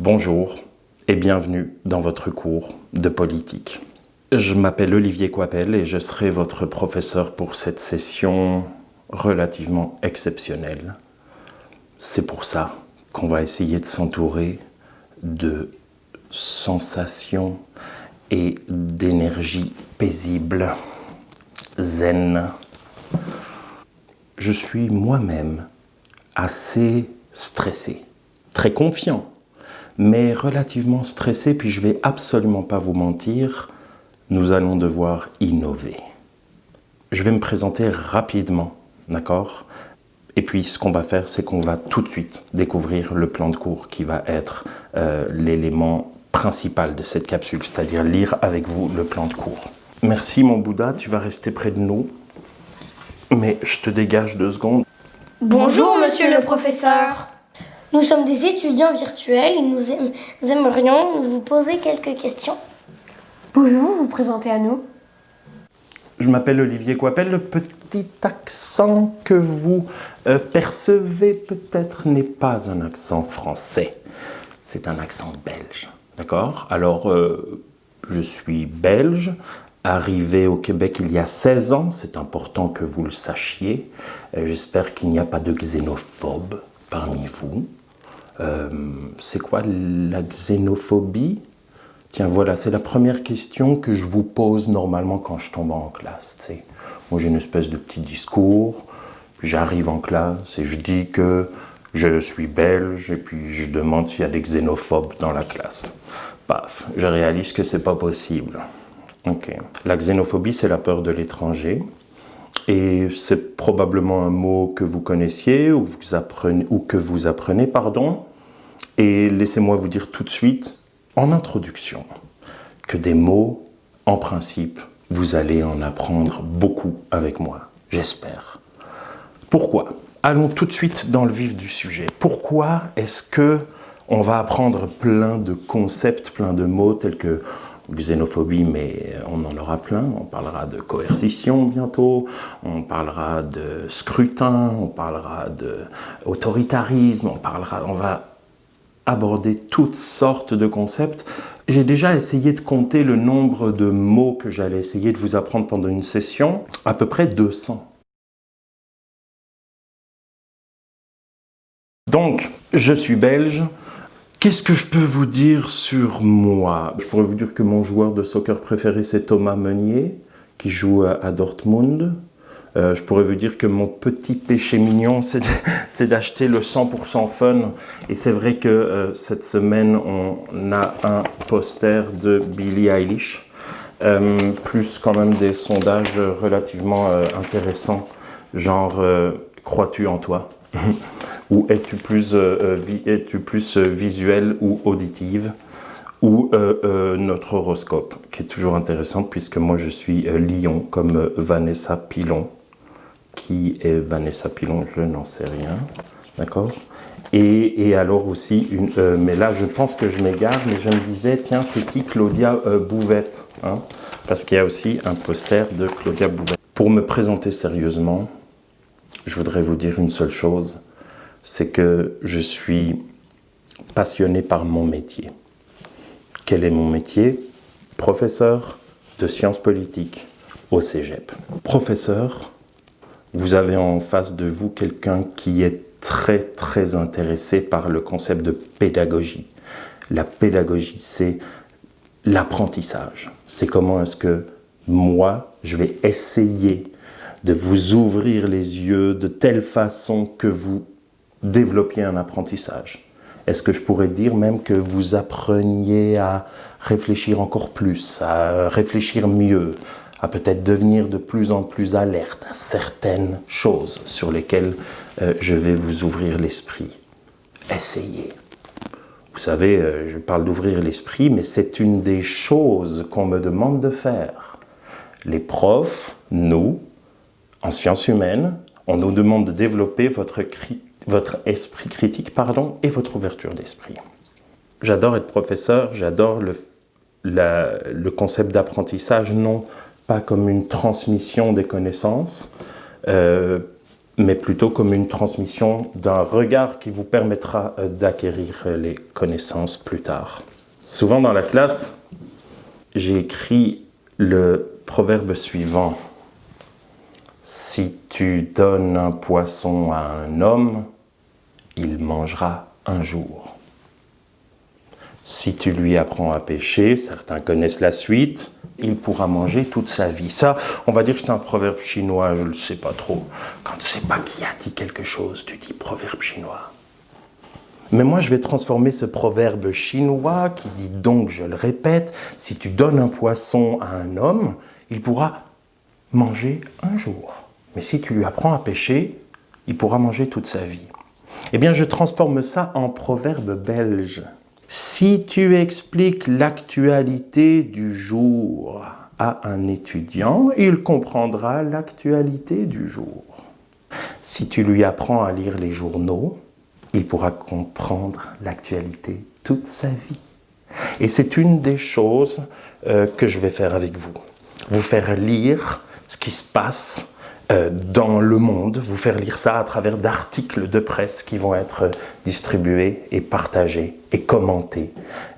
Bonjour et bienvenue dans votre cours de politique. Je m'appelle Olivier Coipel et je serai votre professeur pour cette session relativement exceptionnelle. C'est pour ça qu'on va essayer de s'entourer de sensations et d'énergie paisible, zen. Je suis moi-même assez stressé, très confiant, mais relativement stressé, puis je vais absolument pas vous mentir, nous allons devoir innover. Je vais me présenter rapidement, d'accord? Et puis ce qu'on va faire, c'est qu'on va tout de suite découvrir le plan de cours qui va être l'élément principal de cette capsule, c'est-à-dire lire avec vous le plan de cours. Merci mon Bouddha, tu vas rester près de nous, mais je te dégage 2 secondes. Bonjour monsieur le professeur. Nous sommes des étudiants virtuels et nous aimerions vous poser quelques questions. Pouvez-vous vous présenter à nous? Je m'appelle Olivier Coipel. Le petit accent que vous percevez peut-être n'est pas un accent français. C'est un accent belge. D'accord? Alors, je suis belge, arrivé au Québec il y a 16 ans. C'est important que vous le sachiez. J'espère qu'il n'y a pas de xénophobes parmi vous. C'est quoi la xénophobie? Tiens, voilà, c'est la première question que je vous pose normalement quand je tombe en classe. T'sais. Moi, j'ai une espèce de petit discours, j'arrive en classe et je dis que je suis belge et puis je demande s'il y a des xénophobes dans la classe. Paf, je réalise que c'est pas possible. Ok. La xénophobie, c'est la peur de l'étranger. Et c'est probablement un mot que vous connaissiez ou que vous apprenez, pardon. Et laissez-moi vous dire tout de suite, en introduction, que des mots, en principe, vous allez en apprendre beaucoup avec moi, j'espère. Pourquoi? Allons tout de suite dans le vif du sujet. Pourquoi est-ce que on va apprendre plein de concepts, plein de mots tels que xénophobie, mais on en aura plein. On parlera de coercition bientôt, on parlera de scrutin, on parlera d'autoritarisme, on va aborder toutes sortes de concepts. J'ai déjà essayé de compter le nombre de mots que j'allais essayer de vous apprendre pendant une session, à peu près 200. Donc, je suis belge. Qu'est-ce que je peux vous dire sur moi? Je pourrais vous dire que mon joueur de soccer préféré, c'est Thomas Meunier, qui joue à Dortmund. Je pourrais vous dire que mon petit péché mignon, c'est d'acheter le 100% Fun. Et c'est vrai que cette semaine, on a un poster de Billie Eilish, plus quand même des sondages relativement intéressants, genre crois-tu en toi? Ou es-tu plus visuelle ou auditive? Ou notre horoscope, qui est toujours intéressant, puisque moi je suis Lion, comme Vanessa Pilon. Qui est Vanessa Pilon? Je n'en sais rien. D'accord? Et alors aussi, mais là je pense que je m'égare, mais je me disais, tiens, c'est qui Claudia Bouvette, hein? Parce qu'il y a aussi un poster de Claudia Bouvette. Pour me présenter sérieusement, je voudrais vous dire une seule chose, c'est que je suis passionné par mon métier. Quel est mon métier? Professeur de sciences politiques au Cégep. Professeur, vous avez en face de vous quelqu'un qui est très très intéressé par le concept de pédagogie. La pédagogie, c'est l'apprentissage. C'est comment est-ce que moi, je vais essayer de vous ouvrir les yeux de telle façon que vous développiez un apprentissage. Est-ce que je pourrais dire même que vous appreniez à réfléchir encore plus, à réfléchir mieux, à peut-être devenir de plus en plus alerte à certaines choses sur lesquelles je vais vous ouvrir l'esprit. Essayez. Vous savez, je parle d'ouvrir l'esprit, mais c'est une des choses qu'on me demande de faire. Les profs, nous, en sciences humaines, on nous demande de développer votre esprit critique, et votre ouverture d'esprit. J'adore être professeur, j'adore le concept d'apprentissage, non pas comme une transmission des connaissances, mais plutôt comme une transmission d'un regard qui vous permettra d'acquérir les connaissances plus tard. Souvent dans la classe, j'ai écrit le proverbe suivant. Si tu donnes un poisson à un homme, il mangera un jour. Si tu lui apprends à pêcher, certains connaissent la suite, il pourra manger toute sa vie. Ça, on va dire que c'est un proverbe chinois, je ne le sais pas trop. Quand tu ne sais pas qui a dit quelque chose, tu dis proverbe chinois. Mais moi, je vais transformer ce proverbe chinois qui dit donc, je le répète, si tu donnes un poisson à un homme, il pourra manger un jour. Mais si tu lui apprends à pêcher, il pourra manger toute sa vie. Eh bien, je transforme ça en proverbe belge. Si tu expliques l'actualité du jour à un étudiant, il comprendra l'actualité du jour. Si tu lui apprends à lire les journaux, il pourra comprendre l'actualité toute sa vie. Et c'est une des choses que je vais faire avec vous. Vous faire lire ce qui se passe dans le monde, vous faire lire ça à travers d'articles de presse qui vont être distribués et partagés et commentés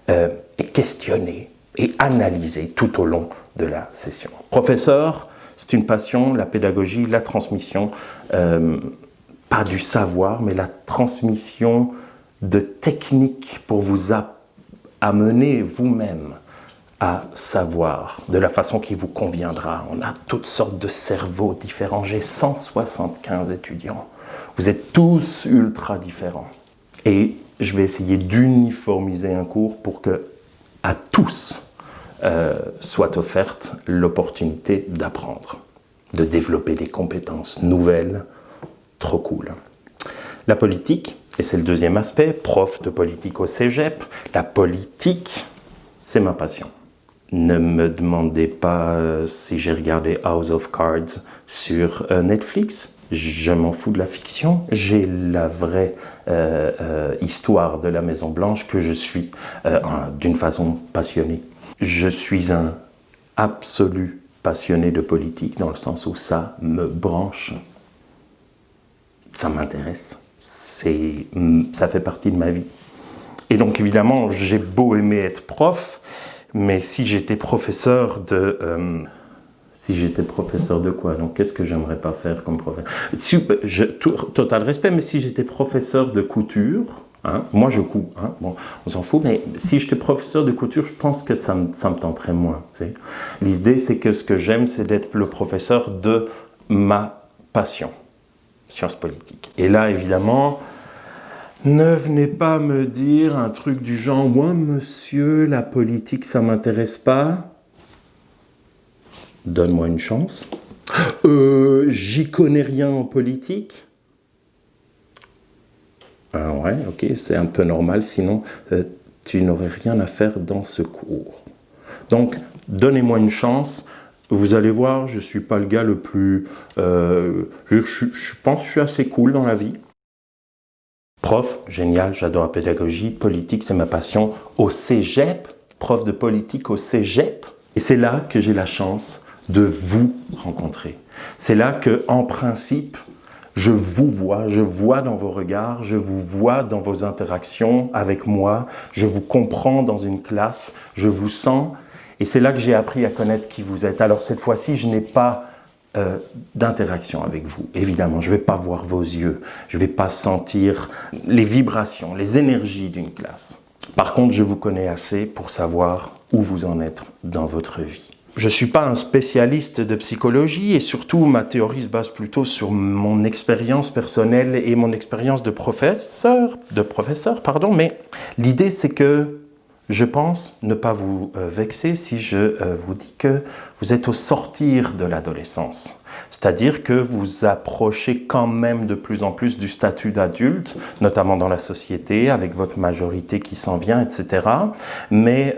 et questionnés et analysés tout au long de la session. Professeur, c'est une passion, la pédagogie, la transmission, pas du savoir, mais la transmission de techniques pour vous amener vous-même à savoir de la façon qui vous conviendra. On a toutes sortes de cerveaux différents. J'ai 175 étudiants. Vous êtes tous ultra différents. Et je vais essayer d'uniformiser un cours pour que à tous soit offerte l'opportunité d'apprendre, de développer des compétences nouvelles, trop cool. La politique, et c'est le deuxième aspect, prof de politique au cégep, la politique, c'est ma passion. Ne me demandez pas si j'ai regardé House of Cards sur Netflix. Je m'en fous de la fiction. J'ai la vraie histoire de la Maison Blanche que je suis d'une façon passionnée. Je suis un absolu passionné de politique dans le sens où ça me branche. Ça m'intéresse. Ça fait partie de ma vie. Et donc évidemment, j'ai beau aimer être prof, mais si j'étais professeur de... quoi? Donc, qu'est-ce que j'aimerais pas faire comme professeur? Total respect, mais si j'étais professeur de couture, hein, moi je couds, hein, bon, on s'en fout, mais si j'étais professeur de couture, je pense que ça me tenterait moins. Tu sais. L'idée, c'est que ce que j'aime, c'est d'être le professeur de ma passion, sciences politiques. Et là, évidemment... Ne venez pas me dire un truc du genre « Moi, monsieur, la politique, ça m'intéresse pas. Donne-moi une chance. J'y connais rien en politique. » Ah ouais, ok, c'est un peu normal, sinon tu n'aurais rien à faire dans ce cours. Donc, donnez-moi une chance. Vous allez voir, je ne suis pas le gars le plus... je pense que je suis assez cool dans la vie. Prof, génial, j'adore la pédagogie, politique, c'est ma passion. Au cégep, prof de politique au cégep. Et c'est là que j'ai la chance de vous rencontrer. C'est là que, en principe, je vous vois, je vois dans vos regards, je vous vois dans vos interactions avec moi, je vous comprends dans une classe, je vous sens. Et c'est là que j'ai appris à connaître qui vous êtes. Alors cette fois-ci, je n'ai pas... d'interaction avec vous. Évidemment, je ne vais pas voir vos yeux, je ne vais pas sentir les vibrations, les énergies d'une classe. Par contre, je vous connais assez pour savoir où vous en êtes dans votre vie. Je ne suis pas un spécialiste de psychologie et surtout, ma théorie se base plutôt sur mon expérience personnelle et mon expérience de professeur, mais l'idée c'est que je pense ne pas vous vexer si je vous dis que vous êtes au sortir de l'adolescence. C'est-à-dire que vous approchez quand même de plus en plus du statut d'adulte, notamment dans la société, avec votre majorité qui s'en vient, etc. Mais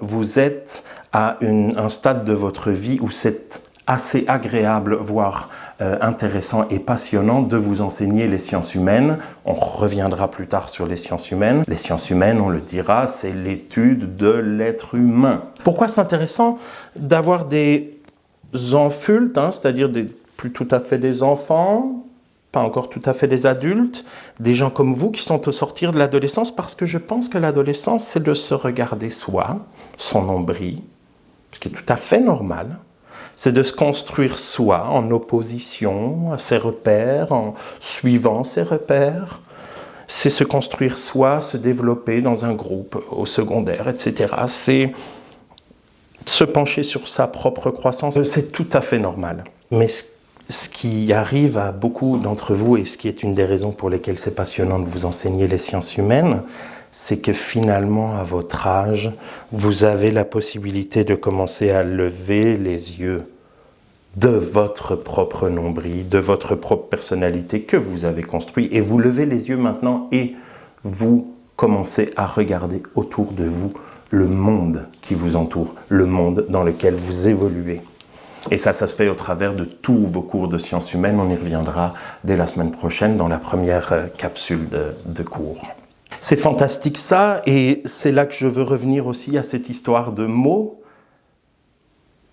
vous êtes à un stade de votre vie où c'est assez agréable, voire intéressant et passionnant de vous enseigner les sciences humaines. On reviendra plus tard sur les sciences humaines. Les sciences humaines, on le dira, c'est l'étude de l'être humain. Pourquoi c'est intéressant d'avoir des enfultes, hein, c'est-à-dire plus tout à fait des enfants, pas encore tout à fait des adultes, des gens comme vous qui sont au sortir de l'adolescence, parce que je pense que l'adolescence, c'est de se regarder soi, son nombril, ce qui est tout à fait normal. C'est de se construire soi en opposition à ses repères, en suivant ses repères. C'est se construire soi, se développer dans un groupe au secondaire, etc. C'est se pencher sur sa propre croissance. C'est tout à fait normal. Mais ce qui arrive à beaucoup d'entre vous, et ce qui est une des raisons pour lesquelles c'est passionnant de vous enseigner les sciences humaines, c'est que finalement, à votre âge, vous avez la possibilité de commencer à lever les yeux de votre propre nombril, de votre propre personnalité que vous avez construit, et vous levez les yeux maintenant et vous commencez à regarder autour de vous le monde qui vous entoure, le monde dans lequel vous évoluez. Et ça se fait au travers de tous vos cours de sciences humaines. On y reviendra dès la semaine prochaine dans la première capsule de cours. C'est fantastique ça, et c'est là que je veux revenir aussi à cette histoire de mots.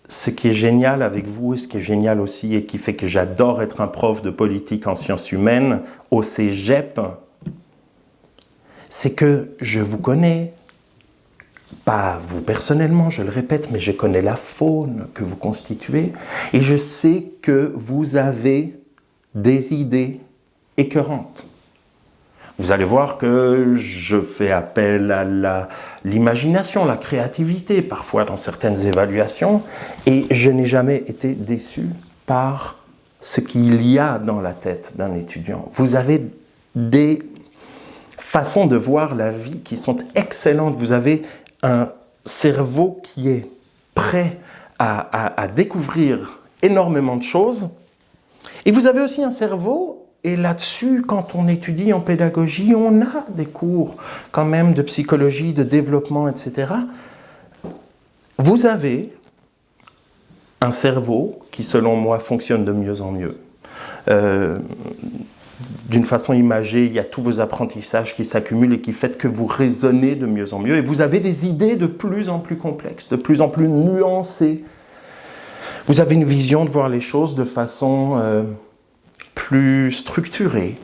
Ce qui est génial avec vous, et ce qui est génial aussi, et qui fait que j'adore être un prof de politique en sciences humaines au cégep, c'est que je vous connais. Pas vous personnellement, je le répète, mais je connais la faune que vous constituez et je sais que vous avez des idées écœurantes. Vous allez voir que je fais appel à l'imagination, la créativité, parfois dans certaines évaluations, et je n'ai jamais été déçu par ce qu'il y a dans la tête d'un étudiant. Vous avez des façons de voir la vie qui sont excellentes. Vous avez un cerveau qui est prêt à découvrir énormément de choses. Et vous avez aussi un cerveau, et là-dessus, quand on étudie en pédagogie, on a des cours quand même de psychologie, de développement, etc. Vous avez un cerveau qui, selon moi, fonctionne de mieux en mieux. D'une façon imagée, il y a tous vos apprentissages qui s'accumulent et qui font que vous raisonnez de mieux en mieux. Et vous avez des idées de plus en plus complexes, de plus en plus nuancées. Vous avez une vision de voir les choses de façon plus structurée.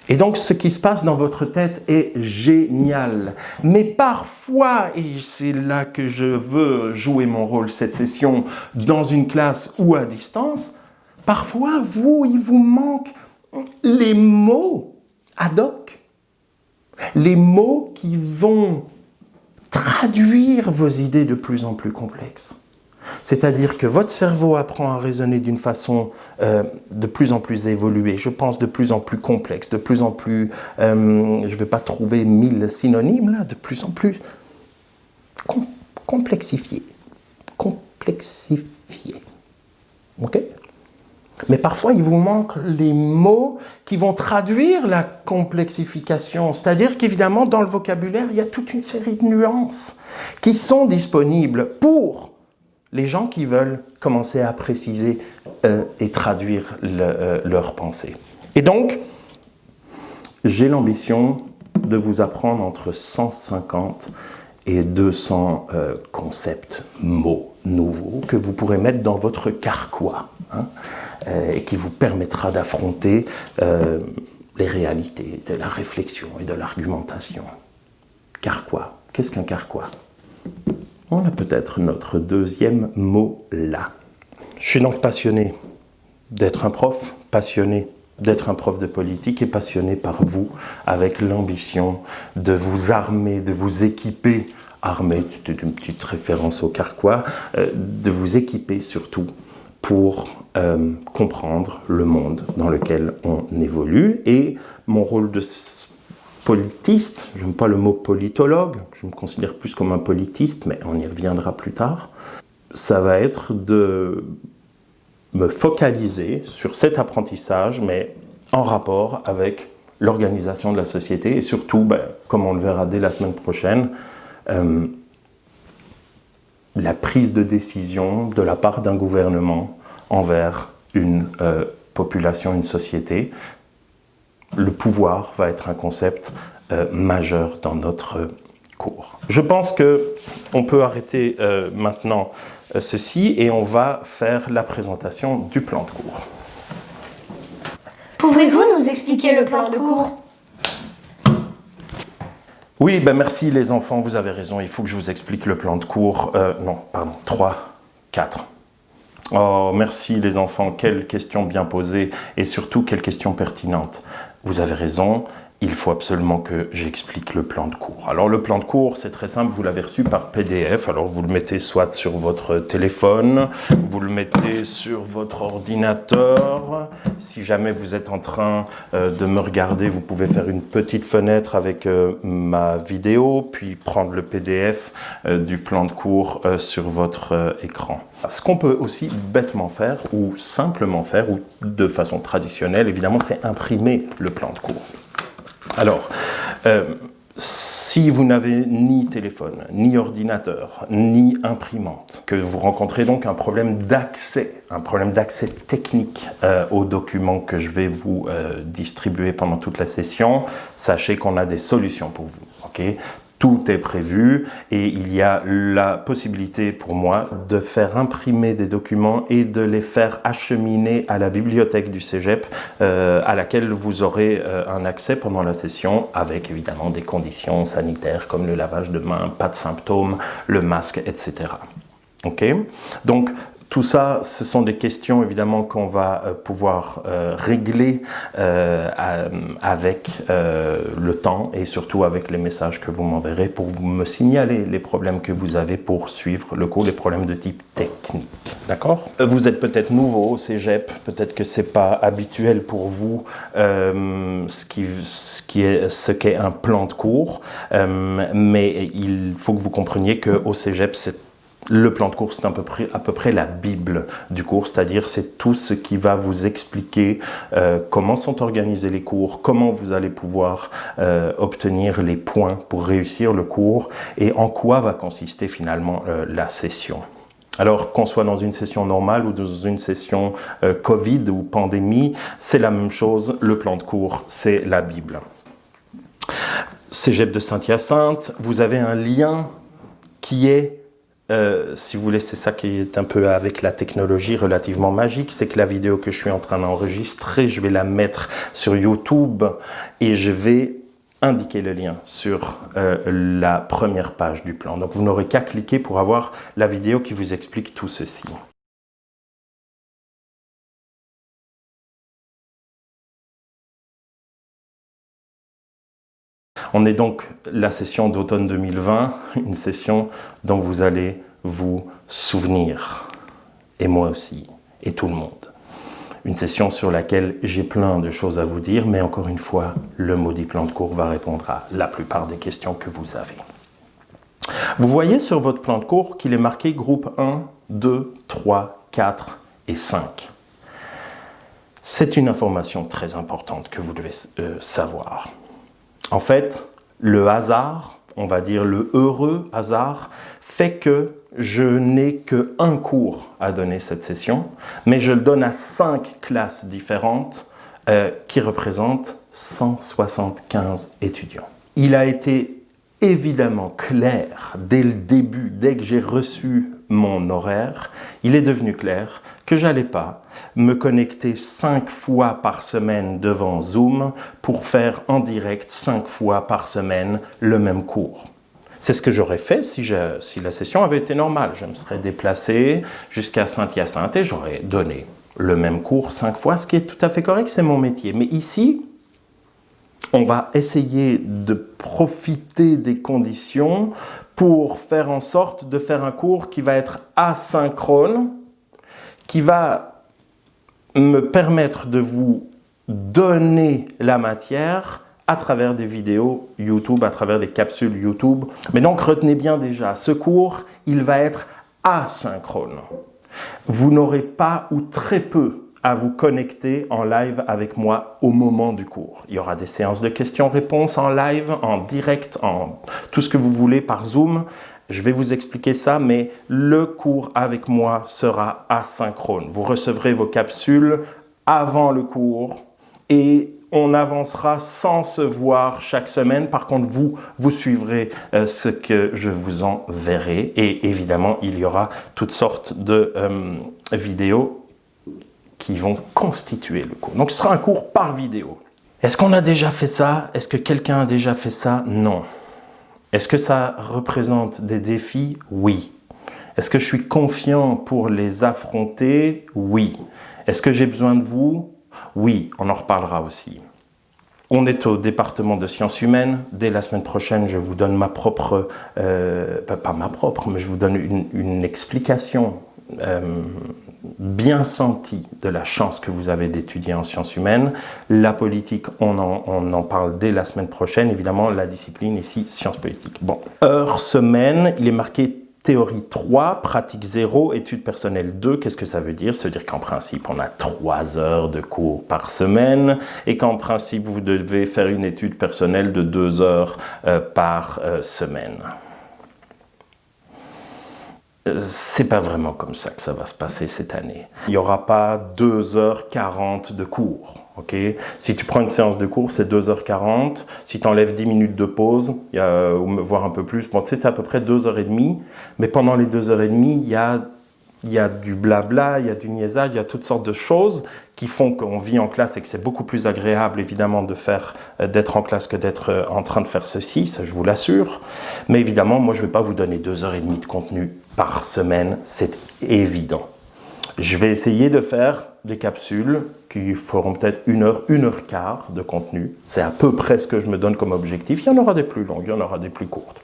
Et donc, ce qui se passe dans votre tête est génial. Mais parfois, et c'est là que je veux jouer mon rôle cette session, dans une classe ou à distance, parfois, il vous manque les mots ad hoc, les mots qui vont traduire vos idées de plus en plus complexes. C'est-à-dire que votre cerveau apprend à raisonner d'une façon de plus en plus évoluée, je pense de plus en plus complexe, de plus en plus, je ne vais pas trouver 1000 synonymes là, de plus en plus complexifié. Ok ? Mais parfois, il vous manque les mots qui vont traduire la complexification. C'est-à-dire qu'évidemment, dans le vocabulaire, il y a toute une série de nuances qui sont disponibles pour les gens qui veulent commencer à préciser et traduire leurs pensées. Et donc, j'ai l'ambition de vous apprendre entre 150 et 200 concepts, mots nouveaux que vous pourrez mettre dans votre carquois, et qui vous permettra d'affronter les réalités de la réflexion et de l'argumentation. Carquois. Qu'est-ce qu'un carquois ? On a peut-être notre deuxième mot là. Je suis donc passionné d'être un prof, passionné d'être un prof de politique et passionné par vous, avec l'ambition de vous armer, de vous équiper, armer, c'est une petite référence au carquois, de vous équiper surtout pour comprendre le monde dans lequel on évolue. Et mon rôle de politiste, je n'aime pas le mot politologue, je me considère plus comme un politiste, mais on y reviendra plus tard, ça va être de me focaliser sur cet apprentissage, mais en rapport avec l'organisation de la société et surtout, comme on le verra dès la semaine prochaine, la prise de décision de la part d'un gouvernement envers une population, une société. Le pouvoir va être un concept majeur dans notre cours. Je pense qu'on peut arrêter maintenant ceci et on va faire la présentation du plan de cours. Pouvez-vous nous expliquer le plan de cours? Oui, merci les enfants, vous avez raison, il faut que je vous explique le plan de cours. 3, 4. Oh, merci les enfants, quelle question bien posée et surtout quelle question pertinente. Vous avez raison, il faut absolument que j'explique le plan de cours. Alors le plan de cours, c'est très simple, vous l'avez reçu par PDF, alors vous le mettez soit sur votre téléphone, vous le mettez sur votre ordinateur. Si jamais vous êtes en train de me regarder, vous pouvez faire une petite fenêtre avec ma vidéo, puis prendre le PDF du plan de cours sur votre écran. Ce qu'on peut aussi bêtement faire, ou simplement faire, ou de façon traditionnelle, évidemment, c'est imprimer le plan de cours. Alors, si vous n'avez ni téléphone, ni ordinateur, ni imprimante, que vous rencontrez donc un problème d'accès technique aux documents que je vais vous distribuer pendant toute la session, sachez qu'on a des solutions pour vous. Okay ? Tout est prévu et il y a la possibilité pour moi de faire imprimer des documents et de les faire acheminer à la bibliothèque du Cégep à laquelle vous aurez un accès pendant la session avec évidemment des conditions sanitaires comme le lavage de mains, pas de symptômes, le masque, etc. Ok ? Donc, tout ça, ce sont des questions évidemment qu'on va pouvoir régler avec le temps et surtout avec les messages que vous m'enverrez pour me signaler les problèmes que vous avez pour suivre le cours, les problèmes de type technique. D'accord ? Vous êtes peut-être nouveau au Cégep, peut-être que c'est pas habituel pour vous ce qu'est un plan de cours, mais il faut que vous compreniez qu'au Cégep, le plan de cours, c'est à peu près la Bible du cours, c'est-à-dire c'est tout ce qui va vous expliquer comment sont organisés les cours, comment vous allez pouvoir obtenir les points pour réussir le cours et en quoi va consister finalement la session. Alors qu'on soit dans une session normale ou dans une session Covid ou pandémie, c'est la même chose, le plan de cours, c'est la Bible. Cégep de Saint-Hyacinthe, vous avez un lien qui est si vous voulez, c'est ça qui est un peu avec la technologie relativement magique, c'est que la vidéo que je suis en train d'enregistrer, je vais la mettre sur YouTube et je vais indiquer le lien sur la première page du plan. Donc vous n'aurez qu'à cliquer pour avoir la vidéo qui vous explique tout ceci. On est donc la session d'automne 2020, une session dont vous allez vous souvenir, et moi aussi, et tout le monde. Une session sur laquelle j'ai plein de choses à vous dire, mais encore une fois, le maudit plan de cours va répondre à la plupart des questions que vous avez. Vous voyez sur votre plan de cours qu'il est marqué groupe 1, 2, 3, 4 et 5. C'est une information très importante que vous devez savoir. En fait, le hasard, on va dire le heureux hasard, fait que je n'ai qu'un cours à donner cette session, mais je le donne à 5 classes différentes qui représentent 175 étudiants. Il a été évidemment clair dès le début, dès que j'ai reçu mon horaire, il est devenu clair que j'allais pas me connecter 5 fois par semaine devant Zoom pour faire en direct 5 fois par semaine le même cours. C'est ce que j'aurais fait si la session avait été normale. Je me serais déplacé jusqu'à Saint-Hyacinthe et j'aurais donné le même cours 5 fois, ce qui est tout à fait correct, c'est mon métier. Mais ici, on va essayer de profiter des conditions pour faire en sorte de faire un cours qui va être asynchrone, qui va me permettre de vous donner la matière à travers des vidéos YouTube, à travers des capsules YouTube. Mais donc retenez bien déjà, ce cours, il va être asynchrone. Vous n'aurez pas ou très peu à vous connecter en live avec moi au moment du cours. Il y aura des séances de questions-réponses en live, en direct, en tout ce que vous voulez par Zoom. Je vais vous expliquer ça, mais le cours avec moi sera asynchrone. Vous recevrez vos capsules avant le cours et on avancera sans se voir chaque semaine. Par contre, vous suivrez ce que je vous enverrai. Et évidemment, il y aura toutes sortes de vidéos qui vont constituer le cours. Donc ce sera un cours par vidéo. Est-ce qu'on a déjà fait ça? Est-ce que quelqu'un a déjà fait ça? Non. Est-ce que ça représente des défis? Oui. Est-ce que je suis confiant pour les affronter? Oui. Est-ce que j'ai besoin de vous? Oui, on en reparlera aussi. On est au département de sciences humaines. Dès la semaine prochaine, je vous donne ma propre, pas ma propre, mais je vous donne une explication bien sentie de la chance que vous avez d'étudier en sciences humaines. La politique, on en parle dès la semaine prochaine. Évidemment, la discipline ici, sciences politiques. Bon, heure, semaine, il est marqué théorie 3, pratique 0, études personnelles 2. Qu'est-ce que ça veut dire? Ça veut dire qu'en principe, on a 3 heures de cours par semaine et qu'en principe, vous devez faire une étude personnelle de 2 heures par semaine. C'est pas vraiment comme ça que ça va se passer cette année. Il n'y aura pas 2h40 de cours. Okay? Si tu prends une séance de cours, c'est 2h40. Si tu enlèves 10 minutes de pause, voire un peu plus, bon, tu sais, c'est à peu près 2h30. Mais pendant les 2h30, il y a du blabla, il y a du niaisage, il y a toutes sortes de choses qui font qu'on vit en classe et que c'est beaucoup plus agréable, évidemment, d'être en classe que d'être en train de faire ceci, ça je vous l'assure. Mais évidemment, moi, je ne vais pas vous donner 2h30 de contenu par semaine, c'est évident. Je vais essayer de faire des capsules qui feront peut-être 1h, 1h15 de contenu. C'est à peu près ce que je me donne comme objectif. Il y en aura des plus longues, il y en aura des plus courtes.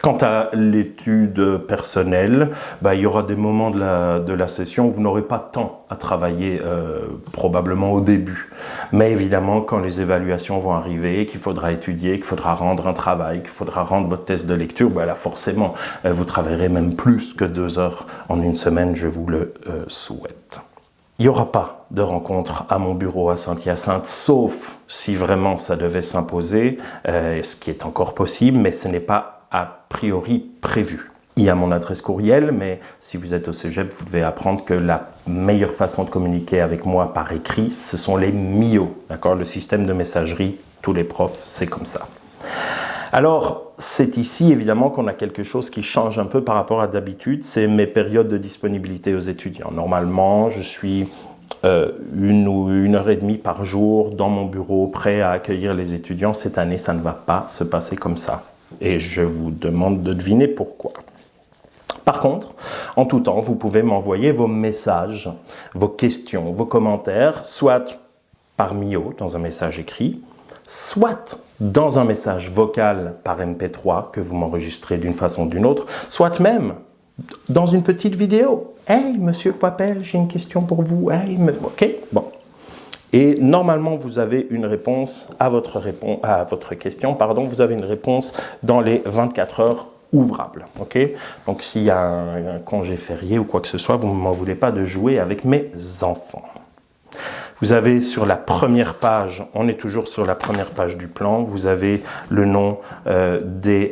Quant à l'étude personnelle, il y aura des moments de la session où vous n'aurez pas de temps à travailler probablement au début. Mais évidemment, quand les évaluations vont arriver, qu'il faudra étudier, qu'il faudra rendre un travail, qu'il faudra rendre votre test de lecture, là forcément, vous travaillerez même plus que 2 heures en une semaine, je vous le souhaite. Il n'y aura pas de rencontre à mon bureau à Saint-Hyacinthe, sauf si vraiment ça devait s'imposer, ce qui est encore possible, mais ce n'est pas a priori prévu. Il y a mon adresse courriel, mais si vous êtes au cégep, vous devez apprendre que la meilleure façon de communiquer avec moi par écrit, ce sont les MIO, d'accord? Le système de messagerie, tous les profs, c'est comme ça. Alors, c'est ici, évidemment, qu'on a quelque chose qui change un peu par rapport à d'habitude, c'est mes périodes de disponibilité aux étudiants. Normalement, je suis 1 ou 1h30 par jour dans mon bureau, prêt à accueillir les étudiants. Cette année, ça ne va pas se passer comme ça. Et je vous demande de deviner pourquoi. Par contre, en tout temps, vous pouvez m'envoyer vos messages, vos questions, vos commentaires, soit par MIO, dans un message écrit, soit dans un message vocal par MP3 que vous m'enregistrez d'une façon ou d'une autre, soit même dans une petite vidéo. « Hey, monsieur Poipel, j'ai une question pour vous. Hey, ok, bon. Et normalement, vous avez une réponse à votre question. Vous avez une réponse dans les 24 heures ouvrables. Okay? Donc, s'il y a un congé férié ou quoi que ce soit, vous ne m'en voulez pas de jouer avec mes enfants. Vous avez sur la première page, on est toujours sur la première page du plan, vous avez le nom des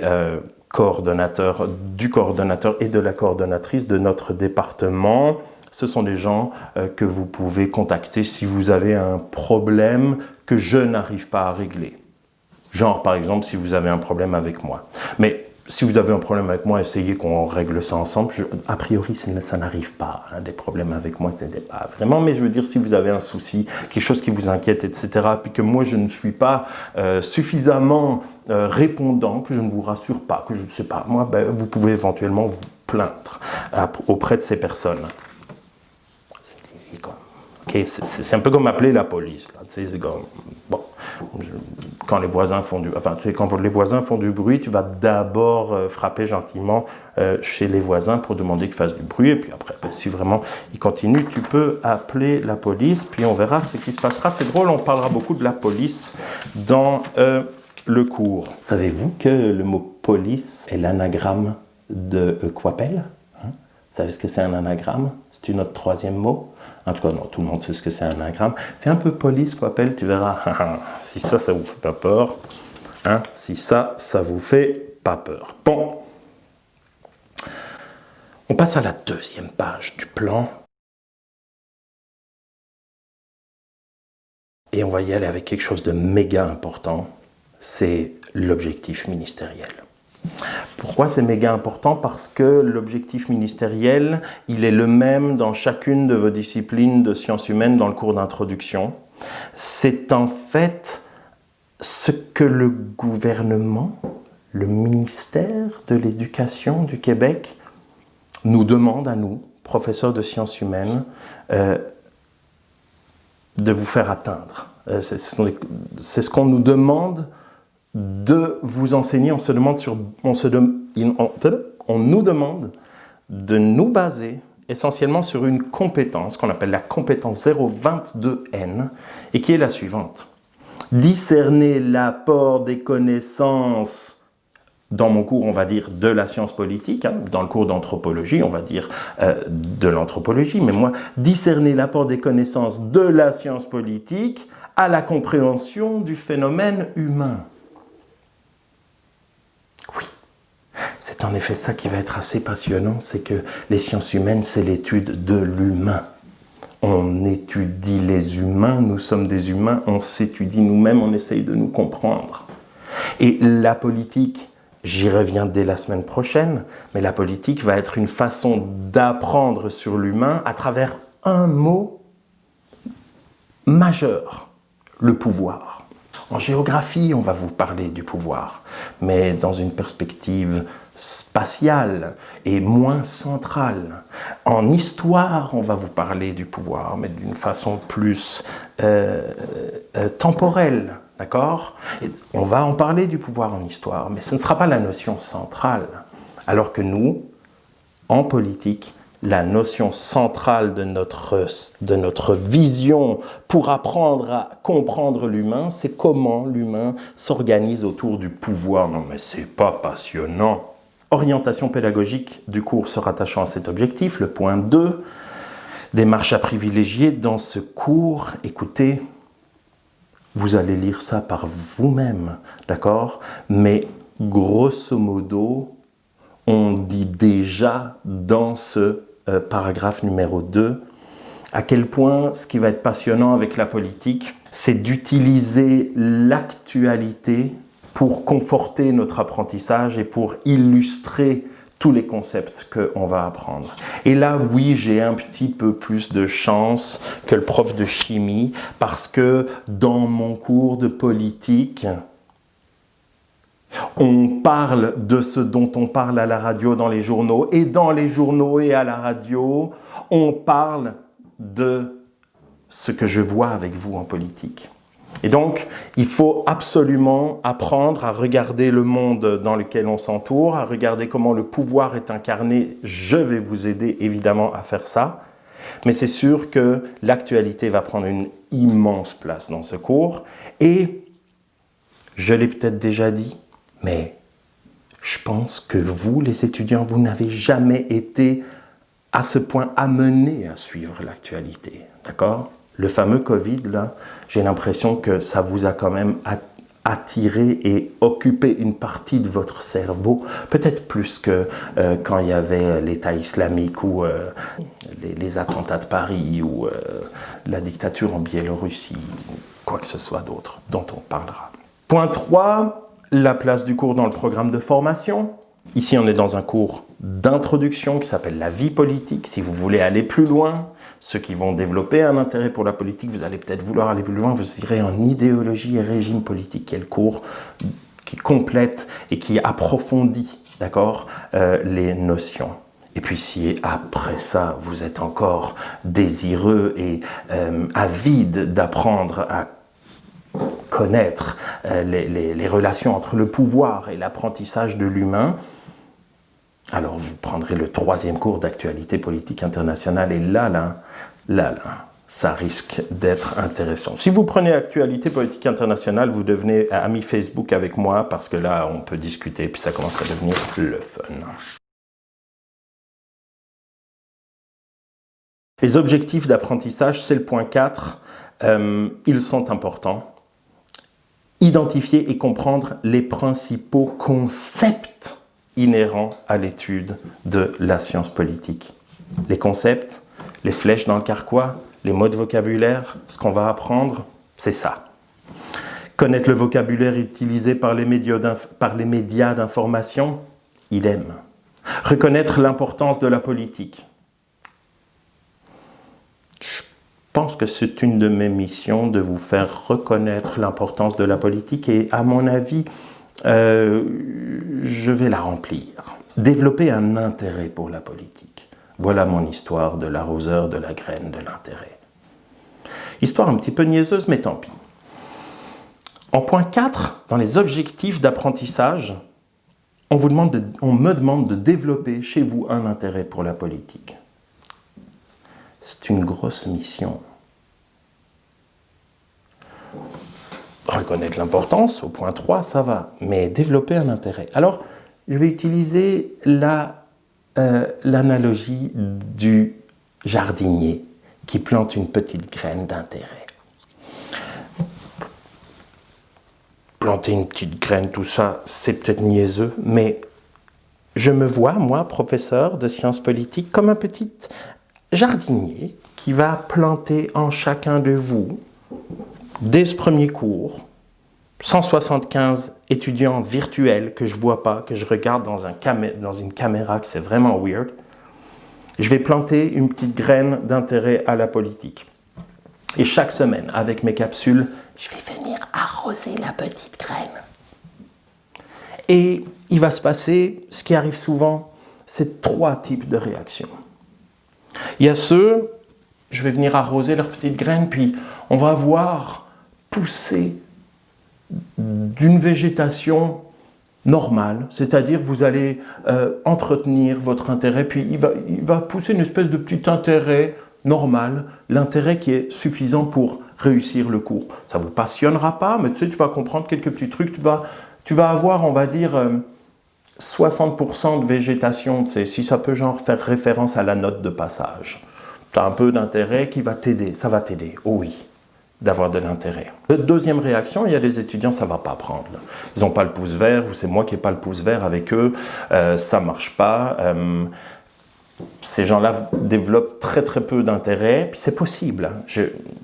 coordonnateurs, du coordonnateur et de la coordonnatrice de notre département. Ce sont des gens que vous pouvez contacter si vous avez un problème que je n'arrive pas à régler. Genre, par exemple, si vous avez un problème avec moi. Mais si vous avez un problème avec moi, essayez qu'on règle ça ensemble. A priori, ça n'arrive pas. Hein, des problèmes avec moi, ce n'est pas vraiment. Mais je veux dire, si vous avez un souci, quelque chose qui vous inquiète, etc., puis que moi, je ne suis pas suffisamment répondant, que je ne vous rassure pas, que je ne sais pas, moi, vous pouvez éventuellement vous plaindre auprès de ces personnes. Okay, c'est un peu comme appeler la police. Là. C'est comme, bon, quand les voisins font quand les voisins font du bruit, tu vas d'abord frapper gentiment chez les voisins pour demander qu'ils fassent du bruit. Et puis après, si vraiment ils continuent, tu peux appeler la police. Puis on verra ce qui se passera. C'est drôle, on parlera beaucoup de la police dans le cours. Savez-vous que le mot police est l'anagramme de Coipel? Vous savez ce que c'est un anagramme? C'est notre 3e mot. En tout cas, non, tout le monde sait ce que c'est un anagramme. Fais un peu police, Coipel, tu verras. Si ça vous fait pas peur. Hein, si ça vous fait pas peur. Bon. On passe à la 2e page du plan. Et on va y aller avec quelque chose de méga important. C'est l'objectif ministériel. Pourquoi c'est méga important? Parce que l'objectif ministériel, il est le même dans chacune de vos disciplines de sciences humaines dans le cours d'introduction. C'est en fait ce que le gouvernement, le ministère de l'Éducation du Québec, nous demande à nous, professeurs de sciences humaines, de vous faire atteindre. C'est ce qu'on nous demande de vous enseigner. On nous demande de nous baser essentiellement sur une compétence qu'on appelle la compétence 022N et qui est la suivante. Discerner l'apport des connaissances, dans mon cours on va dire de la science politique, dans le cours d'anthropologie on va dire de l'anthropologie, mais moi, discerner l'apport des connaissances de la science politique à la compréhension du phénomène humain. Oui, c'est en effet ça qui va être assez passionnant, c'est que les sciences humaines, c'est l'étude de l'humain. On étudie les humains, nous sommes des humains, on s'étudie nous-mêmes, on essaye de nous comprendre. Et la politique, j'y reviens dès la semaine prochaine, mais la politique va être une façon d'apprendre sur l'humain à travers un mot majeur, le pouvoir. En géographie, on va vous parler du pouvoir, mais dans une perspective spatiale et moins centrale. En histoire, on va vous parler du pouvoir, mais d'une façon plus temporelle, d'accord? On va en parler du pouvoir en histoire, mais ce ne sera pas la notion centrale. Alors que nous, en politique, la notion centrale de notre vision pour apprendre à comprendre l'humain, c'est comment l'humain s'organise autour du pouvoir. Non mais c'est pas passionnant. Orientation pédagogique du cours se rattachant à cet objectif, le point 2, démarche à privilégier dans ce cours. Écoutez, vous allez lire ça par vous-même, d'accord? Mais grosso modo, on dit déjà dans ce paragraphe numéro 2 à quel point ce qui va être passionnant avec la politique, c'est d'utiliser l'actualité pour conforter notre apprentissage et pour illustrer tous les concepts qu'on va apprendre. Et là, oui, j'ai un petit peu plus de chance que le prof de chimie parce que dans mon cours de politique, on parle de ce dont on parle à la radio dans les journaux, et dans les journaux et à la radio, on parle de ce que je vois avec vous en politique. Et donc, il faut absolument apprendre à regarder le monde dans lequel on s'entoure, à regarder comment le pouvoir est incarné. Je vais vous aider évidemment à faire ça, mais c'est sûr que l'actualité va prendre une immense place dans ce cours, et je l'ai peut-être déjà dit, mais je pense que vous, les étudiants, vous n'avez jamais été à ce point amenés à suivre l'actualité, d'accord? Le fameux Covid, là, j'ai l'impression que ça vous a quand même attiré et occupé une partie de votre cerveau, peut-être plus que quand il y avait l'État islamique ou les attentats de Paris ou la dictature en Biélorussie, quoi que ce soit d'autre dont on parlera. Point 3. La place du cours dans le programme de formation. Ici, on est dans un cours d'introduction qui s'appelle la vie politique. Si vous voulez aller plus loin, ceux qui vont développer un intérêt pour la politique, vous allez peut-être vouloir aller plus loin, vous irez en idéologie et régime politique, qui est le cours qui complète et qui approfondit, d'accord, les notions. Et puis si après ça, vous êtes encore désireux et avide d'apprendre à connaître les relations entre le pouvoir et l'apprentissage de l'humain, alors vous prendrez le 3e cours d'actualité politique internationale et là, ça risque d'être intéressant. Si vous prenez actualité politique internationale, vous devenez ami Facebook avec moi parce que là, on peut discuter puis ça commence à devenir le fun. Les objectifs d'apprentissage, c'est le point 4. Ils sont importants. Identifier et comprendre les principaux concepts inhérents à l'étude de la science politique. Les concepts, les flèches dans le carquois, les mots de vocabulaire, ce qu'on va apprendre, c'est ça. Connaître le vocabulaire utilisé par les médias d'information, idem. Reconnaître l'importance de la politique. Je pense que c'est une de mes missions de vous faire reconnaître l'importance de la politique et à mon avis, je vais la remplir. Développer un intérêt pour la politique. Voilà mon histoire de l'arroseur, de la graine, de l'intérêt. Histoire un petit peu niaiseuse, mais tant pis. En point 4, dans les objectifs d'apprentissage, on me demande de développer chez vous un intérêt pour la politique. C'est une grosse mission. Reconnaître l'importance, au point 3, ça va, mais développer un intérêt. Alors, je vais utiliser l'analogie du jardinier qui plante une petite graine d'intérêt. Planter une petite graine, tout ça, c'est peut-être niaiseux, mais je me vois, moi, professeur de sciences politiques, comme un petit jardinier qui va planter en chacun de vous, dès ce premier cours, 175 étudiants virtuels que je ne vois pas, que je regarde dans une caméra, que c'est vraiment weird. Je vais planter une petite graine d'intérêt à la politique. Et chaque semaine, avec mes capsules, je vais venir arroser la petite graine. Et il va se passer, ce qui arrive souvent, c'est 3 types de réactions. Il y a ceux, je vais venir arroser leur petite graine, puis on va voir pousser d'une végétation normale, c'est-à-dire vous allez entretenir votre intérêt, puis il va pousser une espèce de petit intérêt normal, l'intérêt qui est suffisant pour réussir le cours. Ça ne vous passionnera pas, mais tu sais, tu vas comprendre quelques petits trucs, tu vas avoir, on va dire, 60% de végétation, tu sais, si ça peut genre faire référence à la note de passage. Tu as un peu d'intérêt qui va t'aider, ça va t'aider, oh oui, d'avoir de l'intérêt. Deuxième réaction, il y a des étudiants, ça ne va pas prendre. Ils n'ont pas le pouce vert, ou c'est moi qui n'ai pas le pouce vert avec eux, ça ne marche pas. Ces gens-là développent très très peu d'intérêt, puis c'est possible, hein.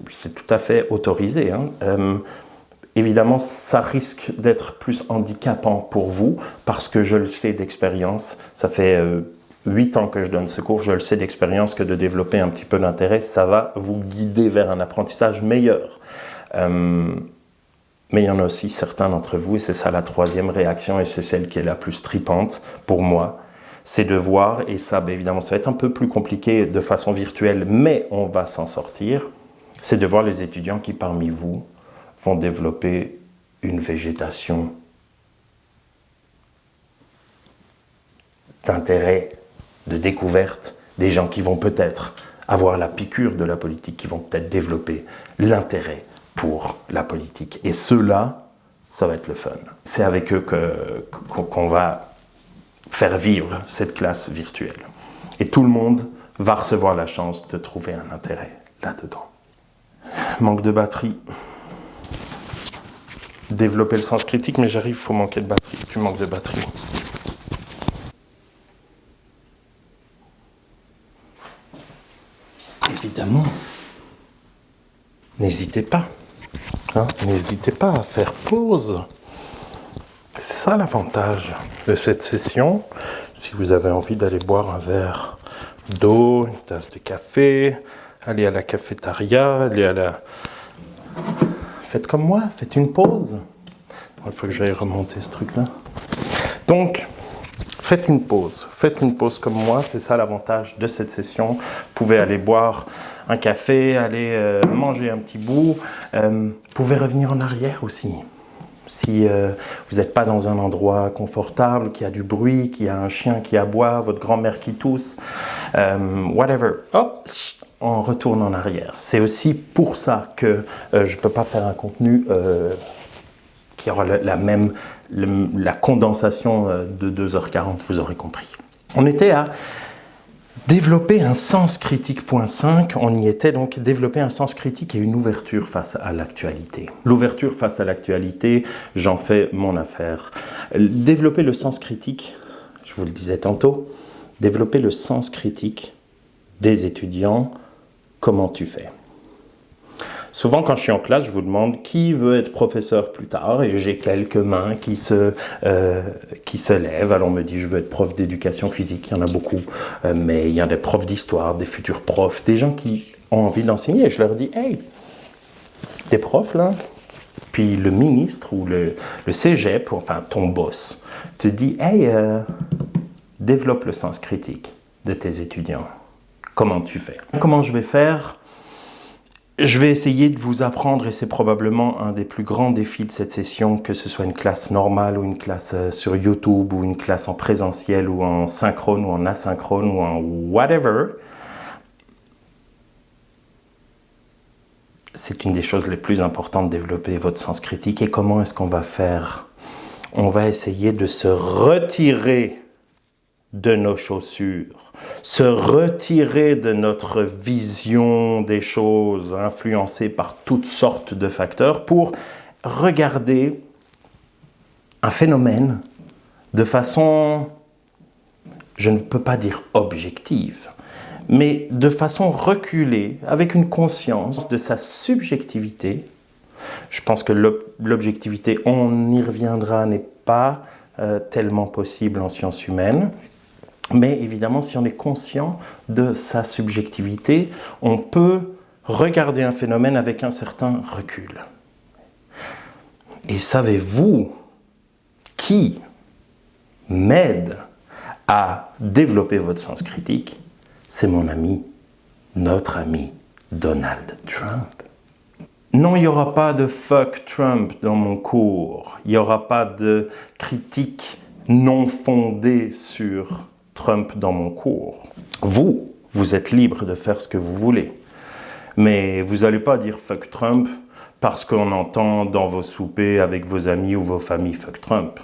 C'est tout à fait autorisé. Hein. Évidemment, ça risque d'être plus handicapant pour vous, parce que je le sais d'expérience, ça fait 8 ans que je donne ce cours, je le sais d'expérience que de développer un petit peu d'intérêt, ça va vous guider vers un apprentissage meilleur. Mais il y en a aussi certains d'entre vous, et c'est ça la troisième réaction, et c'est celle qui est la plus tripante pour moi, c'est de voir, et ça, évidemment, ça va être un peu plus compliqué de façon virtuelle, mais on va s'en sortir, c'est de voir les étudiants qui, parmi vous, vont développer une végétation d'intérêt, de découverte, des gens qui vont peut-être avoir la piqûre de la politique, qui vont peut-être développer l'intérêt pour la politique. Et ceux-là, ça va être le fun. C'est avec eux qu'on va faire vivre cette classe virtuelle. Et tout le monde va recevoir la chance de trouver un intérêt là-dedans. Manque de batterie. Développer le sens critique, mais j'arrive, il faut manquer de batterie. Tu manques de batterie. Évidemment, n'hésitez pas. Hein, n'hésitez pas à faire pause. C'est ça l'avantage de cette session. Si vous avez envie d'aller boire un verre d'eau, une tasse de café, aller à la cafétéria, aller à la... Faites comme moi, faites une pause. Il faut que j'aille remonter ce truc-là. Donc, faites une pause comme moi, c'est ça l'avantage de cette session. Vous pouvez aller boire un café, aller manger un petit bout. Vous pouvez revenir en arrière aussi. Si vous n'êtes pas dans un endroit confortable, qu'il y a du bruit, qu'il y a un chien qui aboie, votre grand-mère qui tousse, whatever, hop, on retourne en arrière. C'est aussi pour ça que je ne peux pas faire un contenu qui aura la condensation de 2h40, vous aurez compris. On était à développer un sens critique, point 5, on y était donc développer un sens critique et une ouverture face à l'actualité. L'ouverture face à l'actualité, j'en fais mon affaire. Développer le sens critique, je vous le disais tantôt, développer le sens critique des étudiants, comment tu fais? Souvent, quand je suis en classe, je vous demande qui veut être professeur plus tard et j'ai quelques mains qui se lèvent. Alors on me dit, je veux être prof d'éducation physique, il y en a beaucoup, mais il y a des profs d'histoire, des futurs profs, des gens qui ont envie d'enseigner. Et je leur dis, hey, t'es prof là? Puis le ministre ou le cégep, enfin ton boss, te dit, hey, développe le sens critique de tes étudiants. Comment tu fais? Comment je vais faire? Je vais essayer de vous apprendre, et c'est probablement un des plus grands défis de cette session, que ce soit une classe normale ou une classe sur YouTube ou une classe en présentiel ou en synchrone ou en asynchrone ou en whatever. C'est une des choses les plus importantes de développer votre sens critique. Et comment est-ce qu'on va faire? On va essayer de se retirer de nos chaussures, se retirer de notre vision des choses influencée par toutes sortes de facteurs pour regarder un phénomène de façon, je ne peux pas dire objective, mais de façon reculée, avec une conscience de sa subjectivité. Je pense que l'objectivité, on y reviendra, n'est pas tellement possible en sciences humaines. Mais évidemment, si on est conscient de sa subjectivité, on peut regarder un phénomène avec un certain recul. Et savez-vous qui m'aide à développer votre sens critique? C'est mon ami, notre ami, Donald Trump. Non, il n'y aura pas de « fuck Trump » dans mon cours. Il n'y aura pas de critique non fondée sur Trump dans mon cours. Vous êtes libre de faire ce que vous voulez. Mais vous n'allez pas dire « fuck Trump » parce qu'on entend dans vos soupers avec vos amis ou vos familles « fuck Trump ».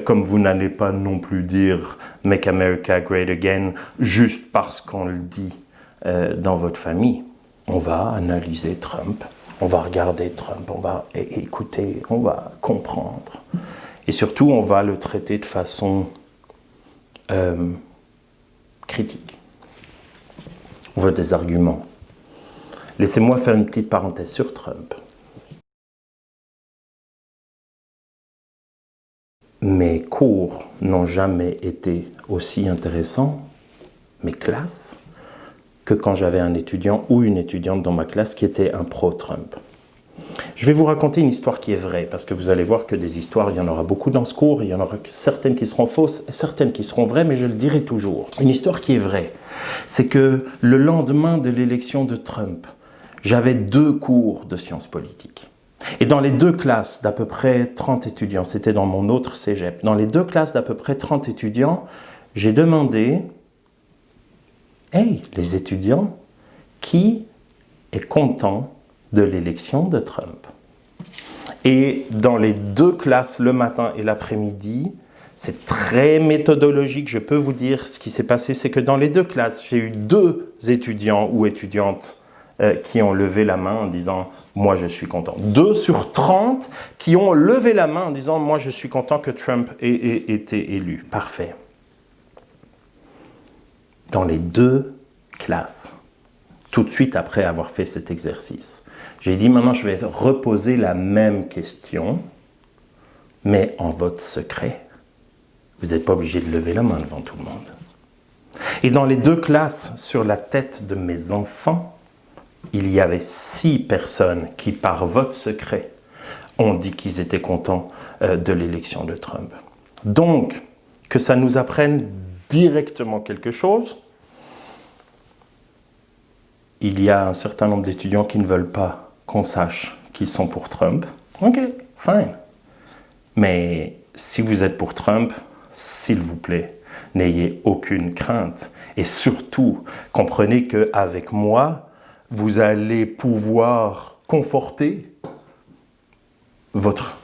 Comme vous n'allez pas non plus dire « Make America Great Again » juste parce qu'on le dit dans votre famille. On va analyser Trump, on va regarder Trump, on va écouter, on va comprendre. Et surtout, on va le traiter de façon critique. On veut des arguments. Laissez-moi faire une petite parenthèse sur Trump. Mes cours n'ont jamais été aussi intéressants, mes classes, que quand j'avais un étudiant ou une étudiante dans ma classe qui était un pro-Trump. Je vais vous raconter une histoire qui est vraie, parce que vous allez voir que des histoires, il y en aura beaucoup dans ce cours, il y en aura certaines qui seront fausses et certaines qui seront vraies, mais je le dirai toujours. Une histoire qui est vraie, c'est que le lendemain de l'élection de Trump, j'avais 2 cours de sciences politiques. Et dans les 2 classes d'à peu près 30 étudiants, c'était dans mon autre cégep, dans les 2 classes d'à peu près 30 étudiants, j'ai demandé, hey, les étudiants, qui est content de l'élection de Trump? Et dans les 2 classes, le matin et l'après-midi, c'est très méthodologique, je peux vous dire ce qui s'est passé, c'est que dans les 2 classes, j'ai eu 2 étudiants ou étudiantes qui ont levé la main en disant « moi je suis content ». 2 sur 30 qui ont levé la main en disant « moi je suis content que Trump ait été élu ». Parfait. Dans les 2 classes, tout de suite après avoir fait cet exercice, j'ai dit maintenant je vais reposer la même question, mais en vote secret. Vous n'êtes pas obligé de lever la main devant tout le monde. Et dans les 2 classes, sur la tête de mes enfants, il y avait 6 personnes qui, par vote secret, ont dit qu'ils étaient contents de l'élection de Trump. Donc, que ça nous apprenne directement quelque chose, il y a un certain nombre d'étudiants qui ne veulent pas qu'on sache qu'ils sont pour Trump. Ok, fine. Mais si vous êtes pour Trump, s'il vous plaît, n'ayez aucune crainte. Et surtout, comprenez qu'avec moi, vous allez pouvoir conforter votre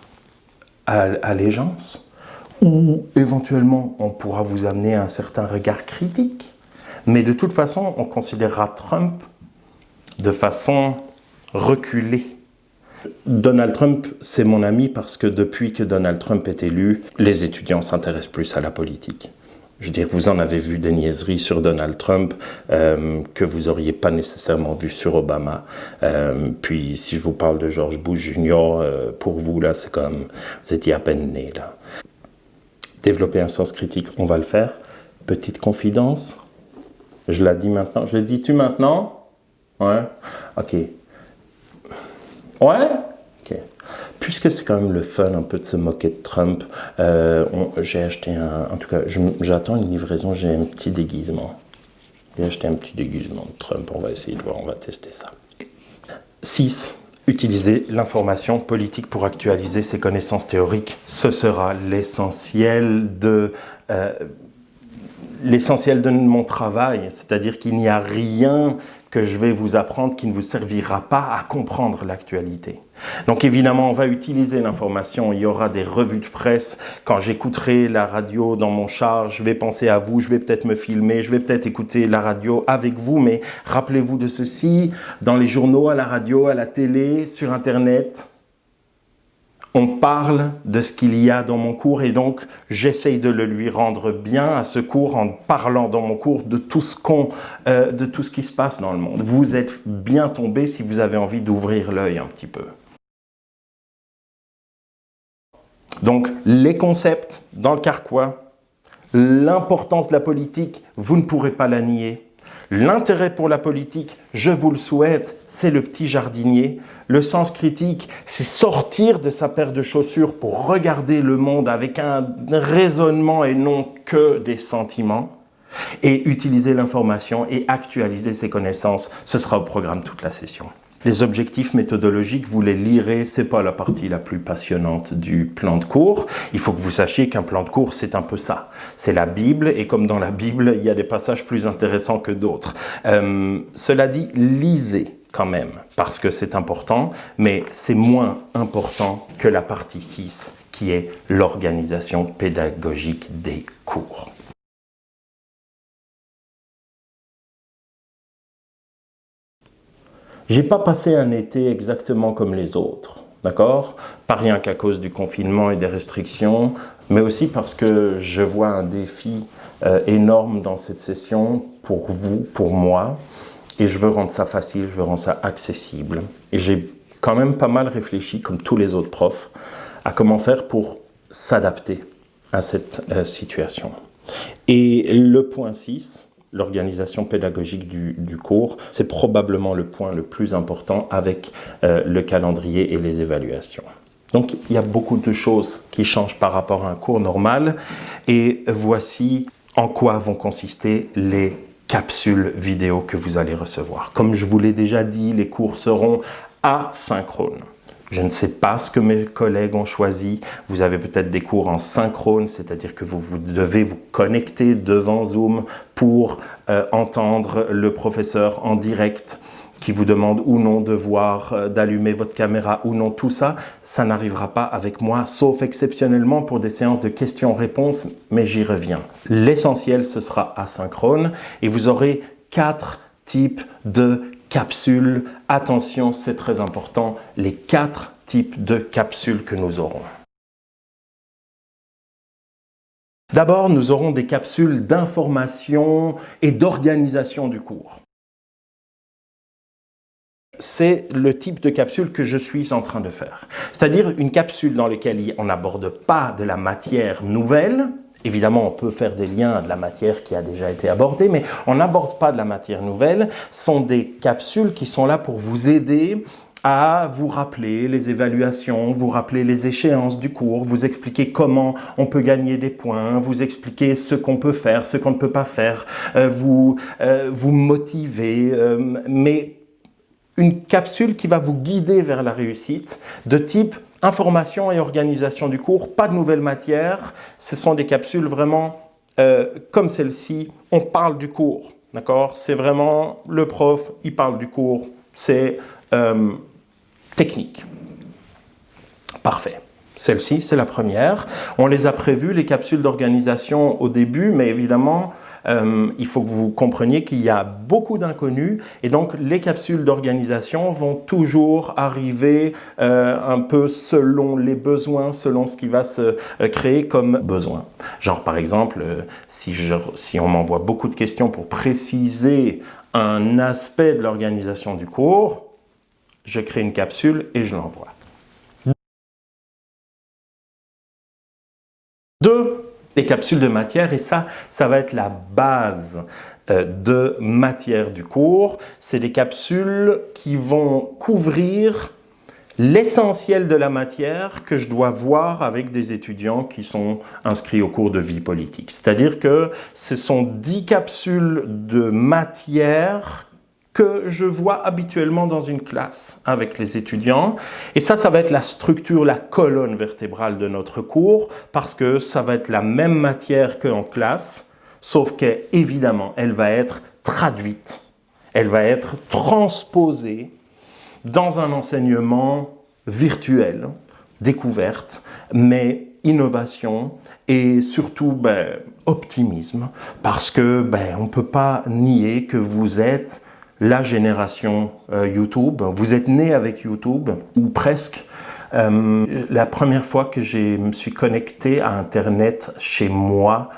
allégeance, ou éventuellement, on pourra vous amener à un certain regard critique. Mais de toute façon, on considérera Trump de façon reculée. Donald Trump, c'est mon ami parce que depuis que Donald Trump est élu, les étudiants s'intéressent plus à la politique. Je veux dire, vous en avez vu des niaiseries sur Donald Trump que vous n'auriez pas nécessairement vu sur Obama. Puis si je vous parle de George Bush Jr., pour vous, là, c'est comme, vous étiez à peine né, là. Développer un sens critique, on va le faire. Petite confidence, je la dis maintenant. Je l'ai dit-tu maintenant? Ouais? Ok. Ouais? Ok. Puisque c'est quand même le fun un peu de se moquer de Trump, j'ai acheté en tout cas, j'attends une livraison, j'ai un petit déguisement. J'ai acheté un petit déguisement de Trump, on va essayer de voir, on va tester ça. 6. Utiliser l'information politique pour actualiser ses connaissances théoriques. Ce sera l'essentiel de mon travail, c'est-à-dire qu'il n'y a rien que je vais vous apprendre qui ne vous servira pas à comprendre l'actualité. Donc évidemment, on va utiliser l'information, il y aura des revues de presse. Quand j'écouterai la radio dans mon char, je vais penser à vous, je vais peut-être me filmer, je vais peut-être écouter la radio avec vous, mais rappelez-vous de ceci, dans les journaux, à la radio, à la télé, sur Internet, on parle de ce qu'il y a dans mon cours et donc j'essaye de le lui rendre bien à ce cours en parlant dans mon cours de tout ce qui se passe dans le monde. Vous êtes bien tombé si vous avez envie d'ouvrir l'œil un petit peu. Donc les concepts dans le carquois, l'importance de la politique, vous ne pourrez pas la nier. L'intérêt pour la politique, je vous le souhaite, c'est le petit jardinier. Le sens critique, c'est sortir de sa paire de chaussures pour regarder le monde avec un raisonnement et non que des sentiments. Et utiliser l'information et actualiser ses connaissances, ce sera au programme toute la session. Les objectifs méthodologiques, vous les lirez, c'est pas la partie la plus passionnante du plan de cours. Il faut que vous sachiez qu'un plan de cours, c'est un peu ça. C'est la Bible, et comme dans la Bible, il y a des passages plus intéressants que d'autres. Cela dit, lisez quand même, parce que c'est important, mais c'est moins important que la partie 6, qui est l'organisation pédagogique des cours. J'ai pas passé un été exactement comme les autres, d'accord? Pas rien qu'à cause du confinement et des restrictions, mais aussi parce que je vois un défi énorme dans cette session pour vous, pour moi, et je veux rendre ça facile, je veux rendre ça accessible. Et j'ai quand même pas mal réfléchi, comme tous les autres profs, à comment faire pour s'adapter à cette situation. Et le point 6, l'organisation pédagogique du cours, c'est probablement le point le plus important avec le calendrier et les évaluations. Donc, il y a beaucoup de choses qui changent par rapport à un cours normal. Et voici en quoi vont consister les capsules vidéo que vous allez recevoir. Comme je vous l'ai déjà dit, les cours seront asynchrones. Je ne sais pas ce que mes collègues ont choisi. Vous avez peut-être des cours en synchrone, c'est-à-dire que vous devez vous connecter devant Zoom pour entendre le professeur en direct qui vous demande ou non d'allumer votre caméra ou non. Tout ça, ça n'arrivera pas avec moi, sauf exceptionnellement pour des séances de questions-réponses, mais j'y reviens. L'essentiel, ce sera asynchrone et vous aurez 4 types de capsules. Attention, c'est très important, les 4 types de capsules que nous aurons. D'abord, nous aurons des capsules d'information et d'organisation du cours. C'est le type de capsule que je suis en train de faire. C'est-à-dire une capsule dans laquelle on n'aborde pas de la matière nouvelle. Évidemment, on peut faire des liens de la matière qui a déjà été abordée, mais on n'aborde pas de la matière nouvelle. Ce sont des capsules qui sont là pour vous aider à vous rappeler les évaluations, vous rappeler les échéances du cours, vous expliquer comment on peut gagner des points, vous expliquer ce qu'on peut faire, ce qu'on ne peut pas faire, vous motiver, mais une capsule qui va vous guider vers la réussite de type information et organisation du cours, pas de nouvelles matières. Ce sont des capsules vraiment comme celle-ci, on parle du cours, d'accord? C'est vraiment le prof, il parle du cours, c'est technique. Parfait. Celle-ci, c'est la première. On les a prévues, les capsules d'organisation au début, mais évidemment, il faut que vous compreniez qu'il y a beaucoup d'inconnus et donc les capsules d'organisation vont toujours arriver un peu selon les besoins, selon ce qui va se créer comme besoin. Genre par exemple, si on m'envoie beaucoup de questions pour préciser un aspect de l'organisation du cours, je crée une capsule et je l'envoie. 2, les capsules de matière, et ça va être la base de matière du cours. C'est des capsules qui vont couvrir l'essentiel de la matière que je dois voir avec des étudiants qui sont inscrits au cours de vie politique. C'est-à-dire que ce sont 10 capsules de matière que je vois habituellement dans une classe avec les étudiants. Et ça va être la structure, la colonne vertébrale de notre cours, parce que ça va être la même matière qu'en classe, sauf qu'évidemment, elle va être traduite, elle va être transposée dans un enseignement virtuel, découverte, mais innovation et surtout optimisme, parce que on ne peut pas nier que vous êtes la génération YouTube. Vous êtes né avec YouTube, ou presque. La première fois que je me suis connecté à Internet chez moi,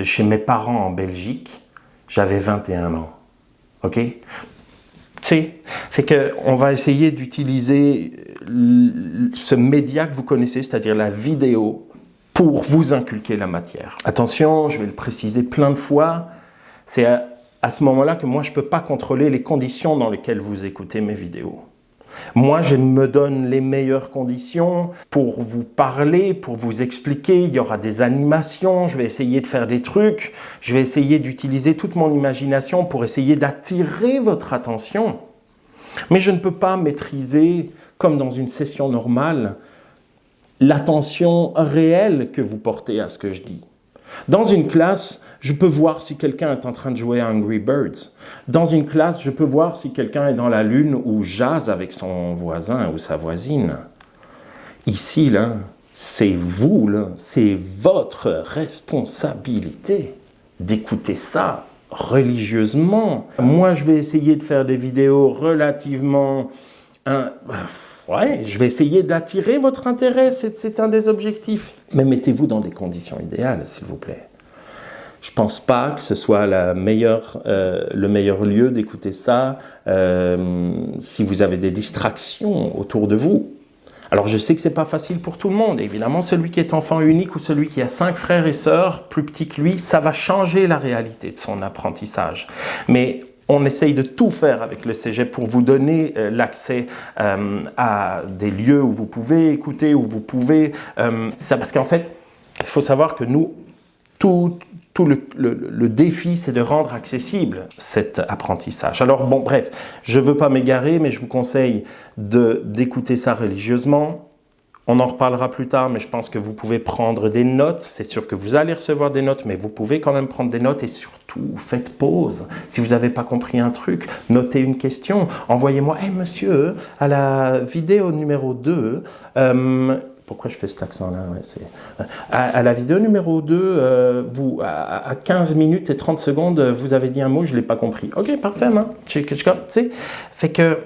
chez mes parents en Belgique, j'avais 21 ans. OK? Tu sais, fait qu'on va essayer d'utiliser ce média que vous connaissez, c'est-à-dire la vidéo, pour vous inculquer la matière. Attention, je vais le préciser plein de fois, c'est à ce moment-là que moi, je ne peux pas contrôler les conditions dans lesquelles vous écoutez mes vidéos. Moi, je me donne les meilleures conditions pour vous parler, pour vous expliquer. Il y aura des animations, je vais essayer de faire des trucs, je vais essayer d'utiliser toute mon imagination pour essayer d'attirer votre attention. Mais je ne peux pas maîtriser, comme dans une session normale, l'attention réelle que vous portez à ce que je dis. Dans une classe, je peux voir si quelqu'un est en train de jouer à Angry Birds. Dans une classe, je peux voir si quelqu'un est dans la lune ou jase avec son voisin ou sa voisine. Ici, là, c'est vous, là, c'est votre responsabilité d'écouter ça religieusement. Moi, je vais essayer de faire des vidéos relativement... je vais essayer d'attirer votre intérêt, c'est un des objectifs. Mais mettez-vous dans des conditions idéales, s'il vous plaît. Je ne pense pas que ce soit le meilleur lieu d'écouter ça si vous avez des distractions autour de vous. Alors je sais que ce n'est pas facile pour tout le monde. Évidemment, celui qui est enfant unique ou celui qui a 5 frères et sœurs plus petits que lui, ça va changer la réalité de son apprentissage. Mais on essaye de tout faire avec le Cégep pour vous donner l'accès à des lieux où vous pouvez écouter, où vous pouvez... ça, parce qu'en fait, il faut savoir que nous, tout le défi, c'est de rendre accessible cet apprentissage. Alors bon, bref, je ne veux pas m'égarer, mais je vous conseille d'écouter ça religieusement. On en reparlera plus tard, mais je pense que vous pouvez prendre des notes. C'est sûr que vous allez recevoir des notes, mais vous pouvez quand même prendre des notes et surtout, faites pause. Si vous n'avez pas compris un truc, notez une question. Envoyez-moi, « Hey monsieur, à la vidéo numéro 2, pourquoi je fais cet accent-là? À la vidéo numéro 2, à 15 minutes et 30 secondes, vous avez dit un mot, je ne l'ai pas compris. Ok, parfait, hein? Fait que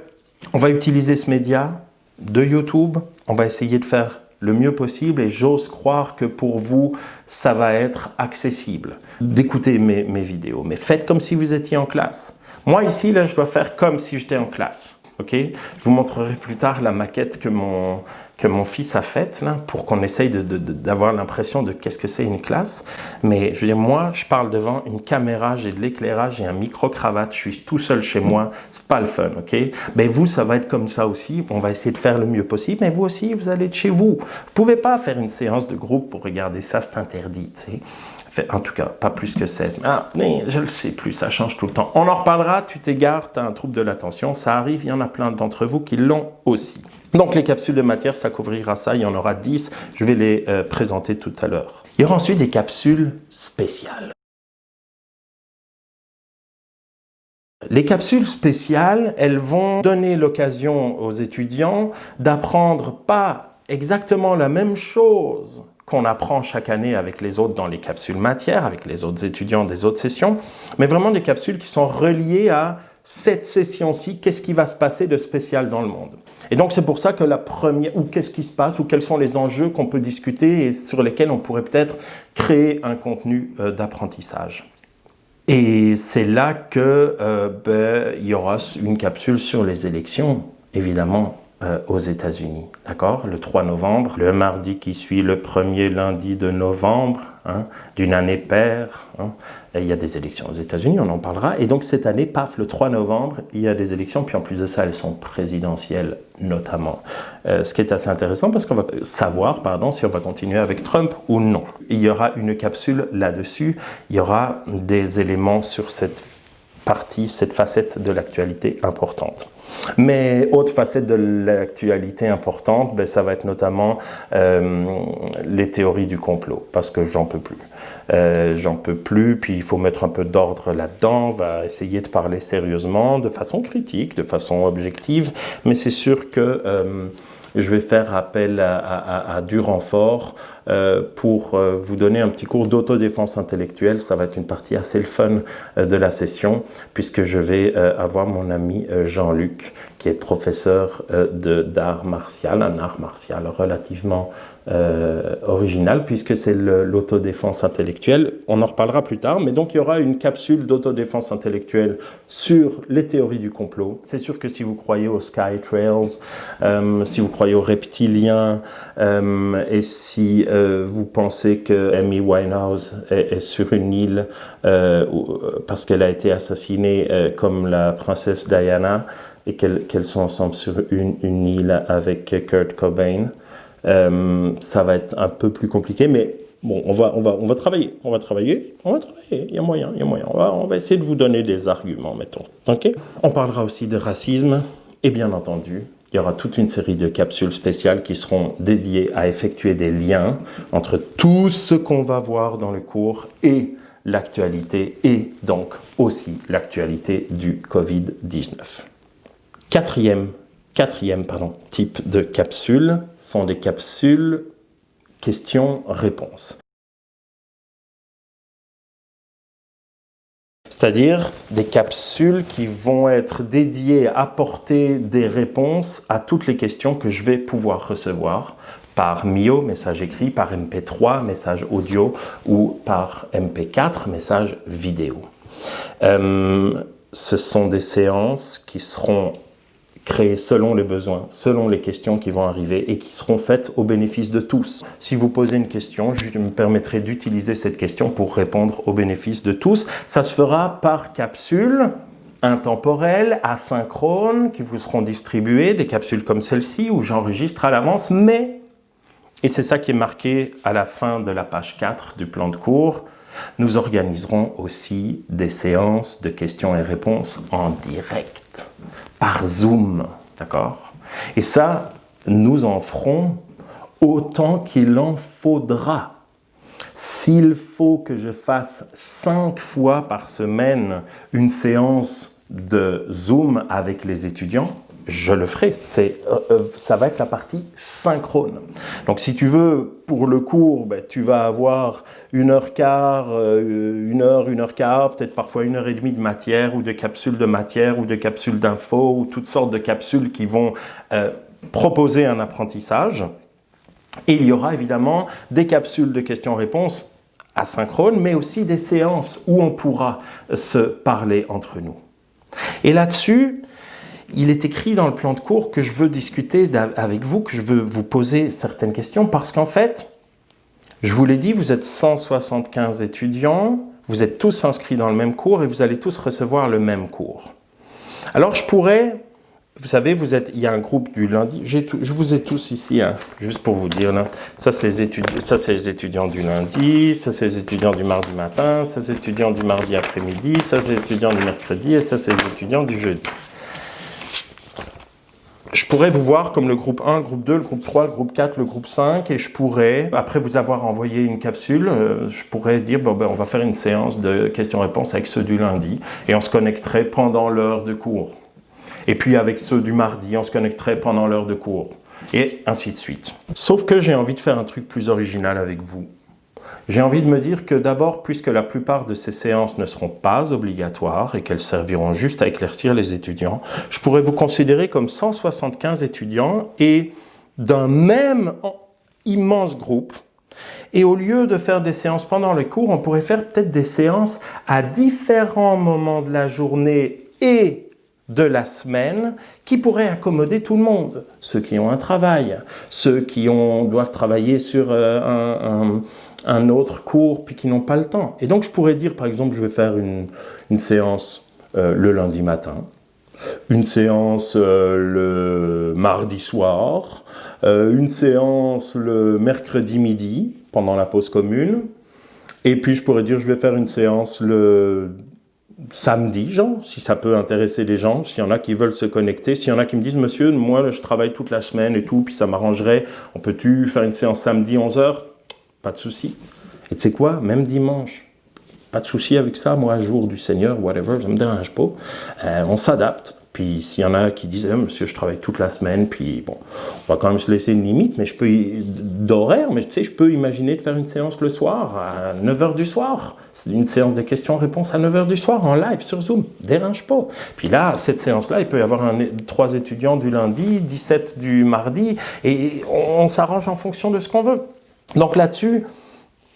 on va utiliser ce média de YouTube, on va essayer de faire le mieux possible et j'ose croire que pour vous, ça va être accessible d'écouter mes vidéos. Mais faites comme si vous étiez en classe. Moi, ici, là, je dois faire comme si j'étais en classe. Okay? Je vous montrerai plus tard la maquette que mon fils a faite là, pour qu'on essaye d'avoir l'impression de qu'est-ce que c'est une classe. Mais je veux dire, moi, je parle devant une caméra, j'ai de l'éclairage, j'ai un micro-cravate, je suis tout seul chez moi, c'est pas le fun, ok? Mais vous, ça va être comme ça aussi, on va essayer de faire le mieux possible, mais vous aussi, vous allez être chez vous. Vous pouvez pas faire une séance de groupe pour regarder ça, c'est interdit, tu sais. En tout cas, pas plus que 16. Mais je le sais plus, ça change tout le temps. On en reparlera, tu t'égares, tu as un trouble de l'attention, ça arrive, il y en a plein d'entre vous qui l'ont aussi. Donc les capsules de matière, ça couvrira ça, il y en aura 10, je vais les présenter tout à l'heure. Il y aura ensuite des capsules spéciales. Les capsules spéciales, elles vont donner l'occasion aux étudiants d'apprendre pas exactement la même chose qu'on apprend chaque année avec les autres dans les capsules matières, avec les autres étudiants des autres sessions, mais vraiment des capsules qui sont reliées à cette session-ci, qu'est-ce qui va se passer de spécial dans le monde. Et donc c'est pour ça que la première, ou qu'est-ce qui se passe, ou quels sont les enjeux qu'on peut discuter et sur lesquels on pourrait peut-être créer un contenu d'apprentissage. Et c'est là que il y aura une capsule sur les élections, évidemment, aux États-Unis, d'accord? Le 3 novembre, le mardi qui suit le premier lundi de novembre, d'une année paire, il y a des élections aux États-Unis, on en parlera. Et donc cette année, paf, le 3 novembre, il y a des élections, puis en plus de ça, elles sont présidentielles notamment. Ce qui est assez intéressant parce qu'on va savoir, si on va continuer avec Trump ou non. Il y aura une capsule là-dessus, il y aura des éléments sur cette partie, cette facette de l'actualité importante. Mais autre facette de l'actualité importante, ça va être notamment les théories du complot, parce que j'en peux plus. Puis il faut mettre un peu d'ordre là-dedans, on va essayer de parler sérieusement, de façon critique, de façon objective, mais c'est sûr que je vais faire appel à du renfort pour vous donner un petit cours d'autodéfense intellectuelle. Ça va être une partie assez fun de la session, puisque je vais avoir mon ami Jean-Luc, qui est professeur d'art martial, un art martial relativement original, puisque c'est l'autodéfense intellectuelle. On en reparlera plus tard, mais donc il y aura une capsule d'autodéfense intellectuelle sur les théories du complot. C'est sûr que si vous croyez aux Sky Trails, si vous croyez aux reptiliens, et si vous pensez que Amy Winehouse est sur une île parce qu'elle a été assassinée comme la princesse Diana et qu'elles sont ensemble sur une île avec Kurt Cobain, ça va être un peu plus compliqué, mais bon, on va travailler, il y a moyen, on va essayer de vous donner des arguments, mettons, ok? On parlera aussi de racisme, et bien entendu, il y aura toute une série de capsules spéciales qui seront dédiées à effectuer des liens entre tout ce qu'on va voir dans le cours et l'actualité, et donc aussi l'actualité du Covid-19. Quatrième type de capsules sont des capsules questions-réponses. C'est-à-dire des capsules qui vont être dédiées à apporter des réponses à toutes les questions que je vais pouvoir recevoir par MIO, message écrit, par MP3, message audio, ou par MP4, message vidéo. Ce sont des séances qui seront créées selon les besoins, selon les questions qui vont arriver et qui seront faites au bénéfice de tous. Si vous posez une question, je me permettrai d'utiliser cette question pour répondre au bénéfice de tous. Ça se fera par capsule intemporelle, asynchrone, qui vous seront distribuées, des capsules comme celle-ci où j'enregistre à l'avance, mais, et c'est ça qui est marqué à la fin de la page 4 du plan de cours, nous organiserons aussi des séances de questions et réponses en direct, par Zoom, d'accord? Et ça, nous en ferons autant qu'il en faudra. S'il faut que je fasse 5 fois par semaine une séance de Zoom avec les étudiants, je le ferai. Ça va être la partie synchrone. Donc si tu veux, pour le cours, tu vas avoir 1h15, 1h15, peut-être parfois 1h30 de matière, ou de capsules de matière, ou de capsules d'infos, ou toutes sortes de capsules qui vont proposer un apprentissage. Et il y aura évidemment des capsules de questions-réponses asynchrones, mais aussi des séances où on pourra se parler entre nous. Et là-dessus, il est écrit dans le plan de cours que je veux discuter avec vous, que je veux vous poser certaines questions, parce qu'en fait, je vous l'ai dit, vous êtes 175 étudiants, vous êtes tous inscrits dans le même cours et vous allez tous recevoir le même cours. Alors je pourrais, vous savez, il y a un groupe du lundi, je vous ai tous ici, juste pour vous dire, là, ça c'est les étudiants du lundi, ça c'est les étudiants du mardi matin, ça c'est les étudiants du mardi après-midi, ça c'est les étudiants du mercredi et ça c'est les étudiants du jeudi. Je pourrais vous voir comme le groupe 1, le groupe 2, le groupe 3, le groupe 4, le groupe 5, et je pourrais, après vous avoir envoyé une capsule, je pourrais dire, on va faire une séance de questions-réponses avec ceux du lundi, et on se connecterait pendant l'heure de cours. Et puis avec ceux du mardi, on se connecterait pendant l'heure de cours. et ainsi de suite. Sauf que j'ai envie de faire un truc plus original avec vous. J'ai envie de me dire que d'abord, puisque la plupart de ces séances ne seront pas obligatoires et qu'elles serviront juste à éclaircir les étudiants, je pourrais vous considérer comme 175 étudiants et d'un même immense groupe. Et au lieu de faire des séances pendant les cours, on pourrait faire peut-être des séances à différents moments de la journée et de la semaine qui pourraient accommoder tout le monde. Ceux qui ont un travail, ceux qui doivent travailler sur un autre cours puis qui n'ont pas le temps. Et donc je pourrais dire par exemple je vais faire une séance le lundi matin, une séance le mardi soir, une séance le mercredi midi pendant la pause commune, et puis je pourrais dire je vais faire une séance le samedi, genre, si ça peut intéresser les gens, s'il y en a qui veulent se connecter, s'il y en a qui me disent « Monsieur, moi je travaille toute la semaine et tout, puis ça m'arrangerait, on peut-tu faire une séance samedi 11h ?» Pas de souci. Et tu sais quoi, même dimanche, pas de souci avec ça, moi, jour du Seigneur, whatever, ça me dérange pas. On s'adapte. Puis s'il y en a qui disent monsieur, je travaille toute la semaine, puis bon, on va quand même se laisser une limite, mais d'horaire, mais tu sais, je peux imaginer de faire une séance le soir, à 9h du soir. C'est une séance de questions-réponses à 9h du soir, en live, sur Zoom. Dérange pas. Puis là, cette séance-là, il peut y avoir 3 étudiants du lundi, 17 du mardi, et on s'arrange en fonction de ce qu'on veut. Donc là-dessus,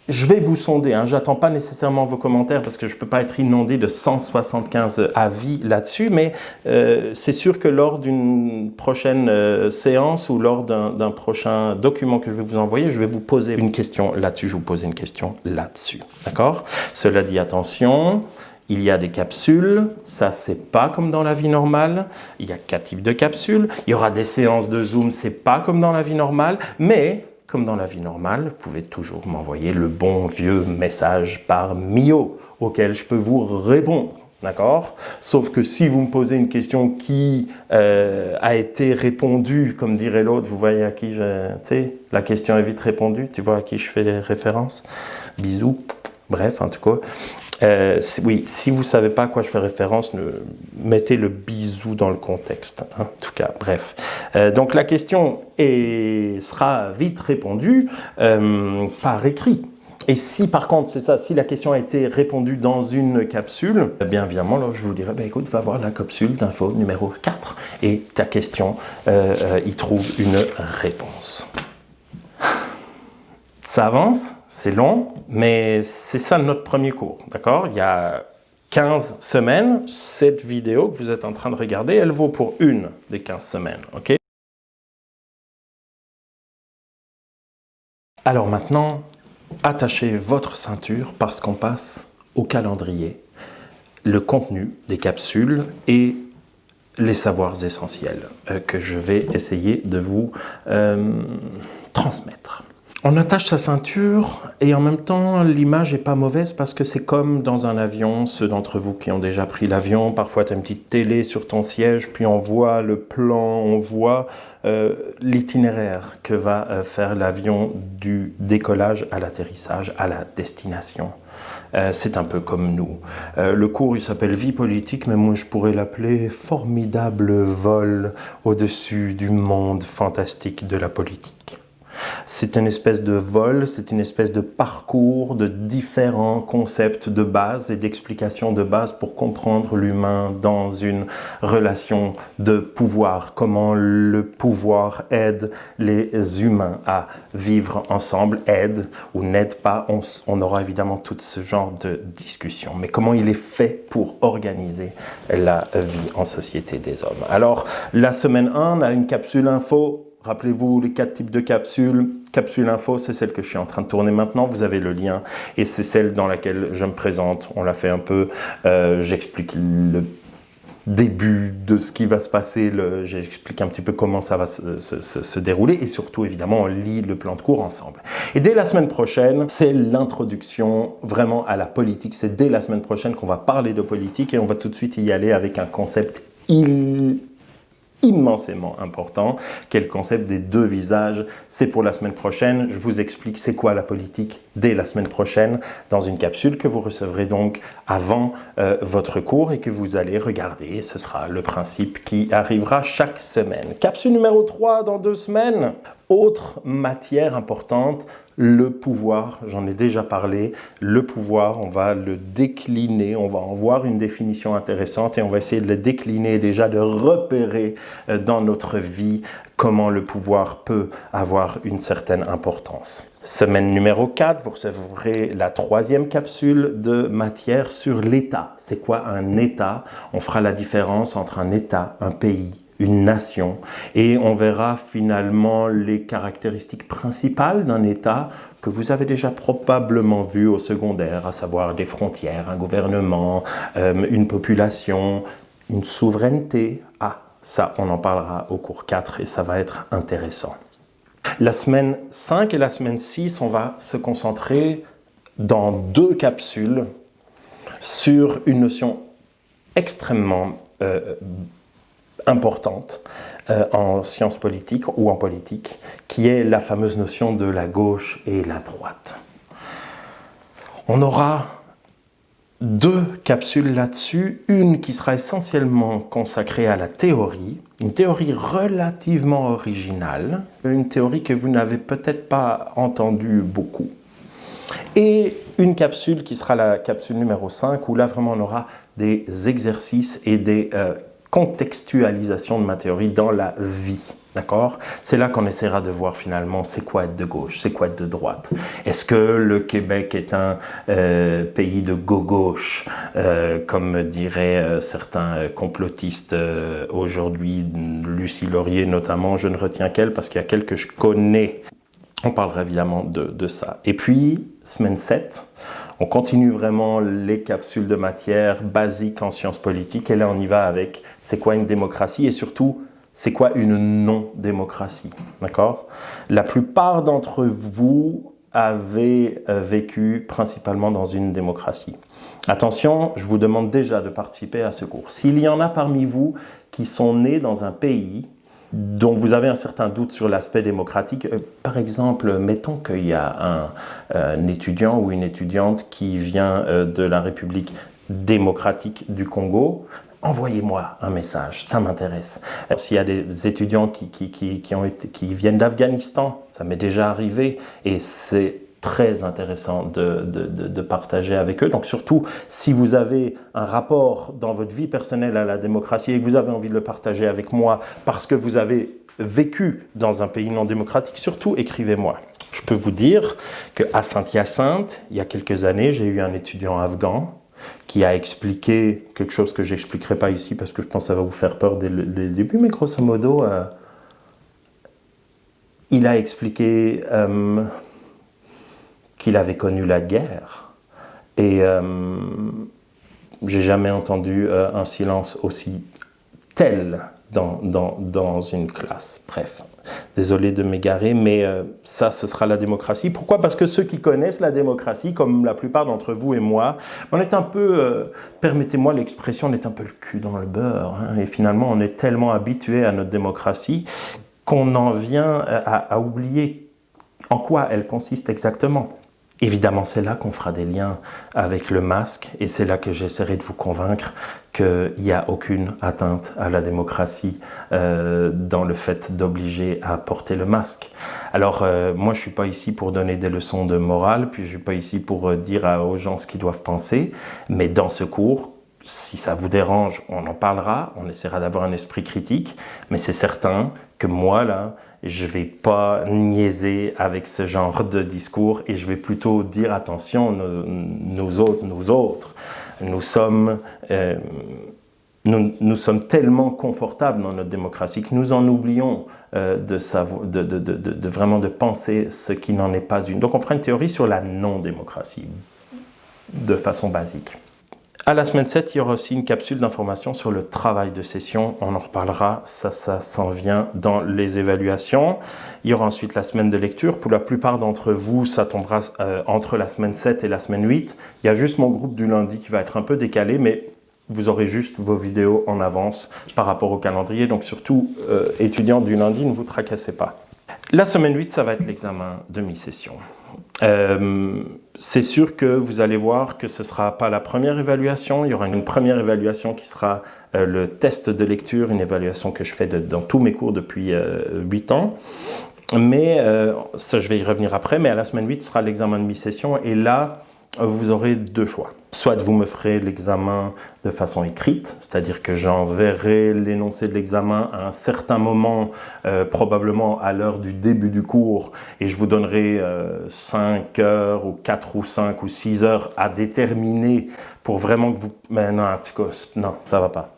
je vais vous sonder, hein. J'attends pas nécessairement vos commentaires parce que je peux pas être inondé de 175 avis là-dessus, mais c'est sûr que lors d'une prochaine séance ou lors d'un prochain document que je vais vous envoyer, je vais vous poser une question là-dessus, je vais vous poser une question là-dessus, d'accord? Cela dit, attention, il y a des capsules, ça c'est pas comme dans la vie normale, il y a 4 types de capsules, il y aura des séances de Zoom, c'est pas comme dans la vie normale, mais comme dans la vie normale, vous pouvez toujours m'envoyer le bon vieux message par Mio, auquel je peux vous répondre, d'accord? Sauf que si vous me posez une question qui a été répondue, comme dirait l'autre, vous voyez à qui tu sais, la question est vite répondue, tu vois à qui je fais les références? Bisous. Bref, en tout cas, oui, si vous ne savez pas à quoi je fais référence, mettez le bisou dans le contexte. Hein, en tout cas, bref. Donc la question sera vite répondue par écrit. Et si par contre, c'est ça, si la question a été répondue dans une capsule, bien évidemment, là, je vous dirai, écoute, va voir la capsule d'info numéro 4 et ta question y trouve une réponse. Ça avance, c'est long, mais c'est ça notre premier cours, d'accord? Il y a 15 semaines, cette vidéo que vous êtes en train de regarder, elle vaut pour une des 15 semaines, ok? Alors maintenant, attachez votre ceinture parce qu'on passe au calendrier, le contenu des capsules et les savoirs essentiels que je vais essayer de vous transmettre. On attache sa ceinture et en même temps, l'image n'est pas mauvaise parce que c'est comme dans un avion. Ceux d'entre vous qui ont déjà pris l'avion, parfois tu as une petite télé sur ton siège, puis on voit le plan, on voit l'itinéraire que va faire l'avion du décollage à l'atterrissage, à la destination. C'est un peu comme nous. Le cours, il s'appelle Vie politique, mais moi je pourrais l'appeler Formidable vol au-dessus du monde fantastique de la politique. C'est une espèce de vol, c'est une espèce de parcours de différents concepts de base et d'explications de base pour comprendre l'humain dans une relation de pouvoir. Comment le pouvoir aide les humains à vivre ensemble, aide ou n'aide pas. On aura évidemment tout ce genre de discussion. Mais comment il est fait pour organiser la vie en société des hommes. Alors, la semaine 1, on a une capsule info. Rappelez-vous les 4 types de capsules. Capsule info, c'est celle que je suis en train de tourner maintenant. Vous avez le lien et c'est celle dans laquelle je me présente. On l'a fait un peu. J'explique le début de ce qui va se passer. J'explique un petit peu comment ça va se dérouler et surtout, évidemment, on lit le plan de cours ensemble. Et dès la semaine prochaine, c'est l'introduction vraiment à la politique. C'est dès la semaine prochaine qu'on va parler de politique et on va tout de suite y aller avec un concept immensément important, qui est le concept des deux visages. C'est pour la semaine prochaine. Je vous explique c'est quoi la politique dès la semaine prochaine dans une capsule que vous recevrez donc avant votre cours et que vous allez regarder. Ce sera le principe qui arrivera chaque semaine. Capsule numéro 3 dans 2 semaines. Autre matière importante, le pouvoir, j'en ai déjà parlé, le pouvoir, on va le décliner, on va en voir une définition intéressante et on va essayer de le décliner déjà, de repérer dans notre vie comment le pouvoir peut avoir une certaine importance. Semaine numéro 4, vous recevrez la 3e capsule de matière sur l'État. C'est quoi un État? On fera la différence entre un État, un pays, une nation, et on verra finalement les caractéristiques principales d'un État que vous avez déjà probablement vu au secondaire, à savoir des frontières, un gouvernement, une population, une souveraineté. Ah, ça, on en parlera au cours 4 et ça va être intéressant. La semaine 5 et la semaine 6, on va se concentrer dans 2 capsules sur une notion extrêmement importante en sciences politiques ou en politique, qui est la fameuse notion de la gauche et la droite. On aura 2 capsules là-dessus, une qui sera essentiellement consacrée à la théorie, une théorie relativement originale, une théorie que vous n'avez peut-être pas entendue beaucoup, et une capsule qui sera la capsule numéro 5, où là vraiment on aura des exercices et des contextualisation de ma théorie dans la vie, d'accord? C'est là qu'on essaiera de voir finalement c'est quoi être de gauche, c'est quoi être de droite. Est-ce que le Québec est un pays de gauche, comme diraient certains complotistes aujourd'hui, Lucie Laurier notamment, je ne retiens qu'elle parce qu'il y a quelques que je connais. On parlera évidemment de ça. Et puis, semaine 7, on continue vraiment les capsules de matière basiques en sciences politiques. Et là, on y va avec c'est quoi une démocratie et surtout, c'est quoi une non-démocratie. D'accord? La plupart d'entre vous avez vécu principalement dans une démocratie. Attention, je vous demande déjà de participer à ce cours. S'il y en a parmi vous qui sont nés dans un pays dont vous avez un certain doute sur l'aspect démocratique, par exemple, mettons qu'il y a un étudiant ou une étudiante qui vient de la République démocratique du Congo, envoyez-moi un message, ça m'intéresse. S'il y a des étudiants qui viennent d'Afghanistan, ça m'est déjà arrivé et c'est très intéressant de partager avec eux. Donc surtout, si vous avez un rapport dans votre vie personnelle à la démocratie et que vous avez envie de le partager avec moi parce que vous avez vécu dans un pays non démocratique, surtout écrivez-moi. Je peux vous dire qu'à Saint-Hyacinthe, il y a quelques années, j'ai eu un étudiant afghan qui a expliqué quelque chose que je n'expliquerai pas ici parce que je pense que ça va vous faire peur dès le début, mais grosso modo, il a expliqué qu'il avait connu la guerre et j'ai jamais entendu un silence aussi tel dans une classe. Bref, désolé de m'égarer, mais ça, ce sera la démocratie. Pourquoi? Parce que ceux qui connaissent la démocratie, comme la plupart d'entre vous et moi, on est un peu, permettez-moi l'expression, on est un peu le cul dans le beurre. Hein, et finalement, on est tellement habitué à notre démocratie qu'on en vient à oublier en quoi elle consiste exactement. Évidemment, c'est là qu'on fera des liens avec le masque et c'est là que j'essaierai de vous convaincre qu'il n'y a aucune atteinte à la démocratie dans le fait d'obliger à porter le masque. Alors, moi, je ne suis pas ici pour donner des leçons de morale, puis je ne suis pas ici pour dire aux gens ce qu'ils doivent penser, mais dans ce cours, si ça vous dérange, on en parlera, on essaiera d'avoir un esprit critique, mais c'est certain que moi, là, je ne vais pas niaiser avec ce genre de discours et je vais plutôt dire attention, nous autres, nous sommes tellement confortables dans notre démocratie que nous en oublions vraiment de penser ce qui n'en est pas une. Donc on fera une théorie sur la non-démocratie de façon basique. À la semaine 7, il y aura aussi une capsule d'information sur le travail de session. On en reparlera, ça s'en vient dans les évaluations. Il y aura ensuite la semaine de lecture. Pour la plupart d'entre vous, ça tombera entre la semaine 7 et la semaine 8. Il y a juste mon groupe du lundi qui va être un peu décalé, mais vous aurez juste vos vidéos en avance par rapport au calendrier. Donc surtout, étudiants du lundi, ne vous tracassez pas. La semaine 8, ça va être l'examen de mi-session. C'est sûr que vous allez voir que ce ne sera pas la première évaluation. Il y aura une première évaluation qui sera le test de lecture, une évaluation que je fais dans tous mes cours depuis 8 ans. Mais ça, je vais y revenir après. Mais à la semaine 8, ce sera l'examen de mi-session. Et là, vous aurez deux choix. Soit vous me ferez l'examen de façon écrite, c'est-à-dire que j'enverrai l'énoncé de l'examen à un certain moment, probablement à l'heure du début du cours, et je vous donnerai 5 heures ou 4 ou 5 ou 6 heures à déterminer pour vraiment que vous... Mais non, non, ça va pas.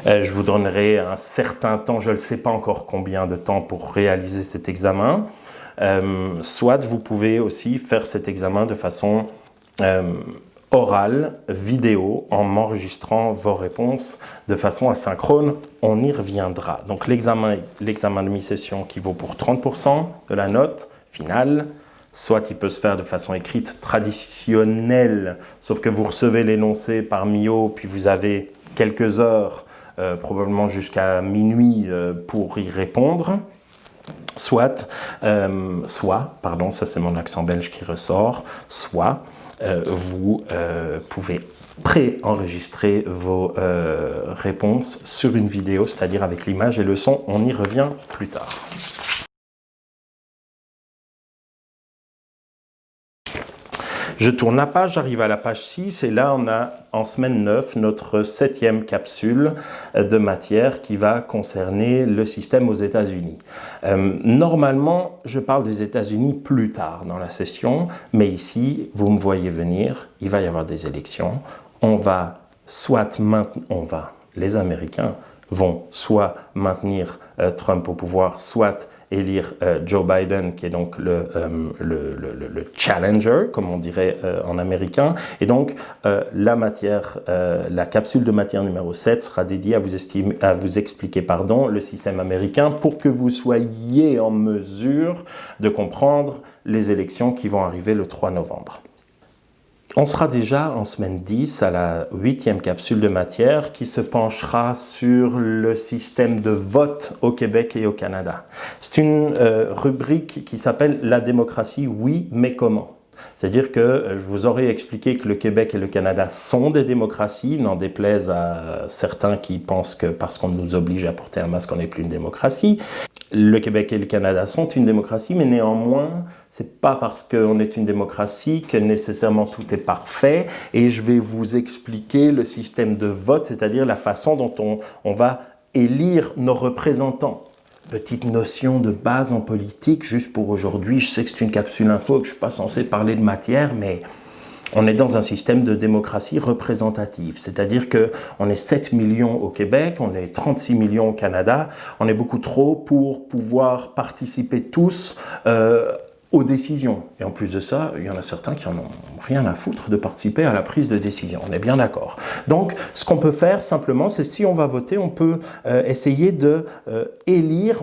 Je vous donnerai un certain temps, je ne sais pas encore combien de temps pour réaliser cet examen. Soit vous pouvez aussi faire cet examen de façon orale, vidéo, en m'enregistrant vos réponses de façon asynchrone. On y reviendra. Donc l'examen de mi-session qui vaut pour 30% de la note finale. Soit il peut se faire de façon écrite traditionnelle, sauf que vous recevez l'énoncé par MIO, puis vous avez quelques heures, probablement jusqu'à minuit, pour y répondre. Soit, ça c'est mon accent belge qui ressort, soit vous pouvez pré-enregistrer vos réponses sur une vidéo, c'est-à-dire avec l'image et le son. On y revient plus tard. Je tourne la page, j'arrive à la page 6 et là on a en semaine 9 notre 7e capsule de matière qui va concerner le système aux États-Unis. Normalement, je parle des États-Unis plus tard dans la session, mais ici, vous me voyez venir, il va y avoir des élections. Les Américains vont soit maintenir Trump au pouvoir, soit élire Joe Biden, qui est donc le challenger, comme on dirait en américain. Et donc, la capsule de matière numéro 7 sera dédiée à vous expliquer le système américain pour que vous soyez en mesure de comprendre les élections qui vont arriver le 3 novembre. On sera déjà en semaine 10 à la 8e capsule de matière qui se penchera sur le système de vote au Québec et au Canada. C'est une rubrique qui s'appelle « La démocratie, oui, mais comment ?» C'est-à-dire que je vous aurais expliqué que le Québec et le Canada sont des démocraties, n'en déplaise à certains qui pensent que parce qu'on nous oblige à porter un masque, on n'est plus une démocratie. Le Québec et le Canada sont une démocratie, mais néanmoins, c'est pas parce qu'on est une démocratie que nécessairement tout est parfait. Et je vais vous expliquer le système de vote, c'est-à-dire la façon dont on va élire nos représentants. Petite notion de base en politique, juste pour aujourd'hui. Je sais que c'est une capsule info, que je ne suis pas censé parler de matière, mais on est dans un système de démocratie représentative. C'est-à-dire qu'on est 7 millions au Québec, on est 36 millions au Canada. On est beaucoup trop pour pouvoir participer tous aux décisions. Et en plus de ça, il y en a certains qui en ont rien à foutre de participer à la prise de décision. On est bien d'accord. Donc, ce qu'on peut faire simplement, c'est si on va voter, on peut essayer d'élire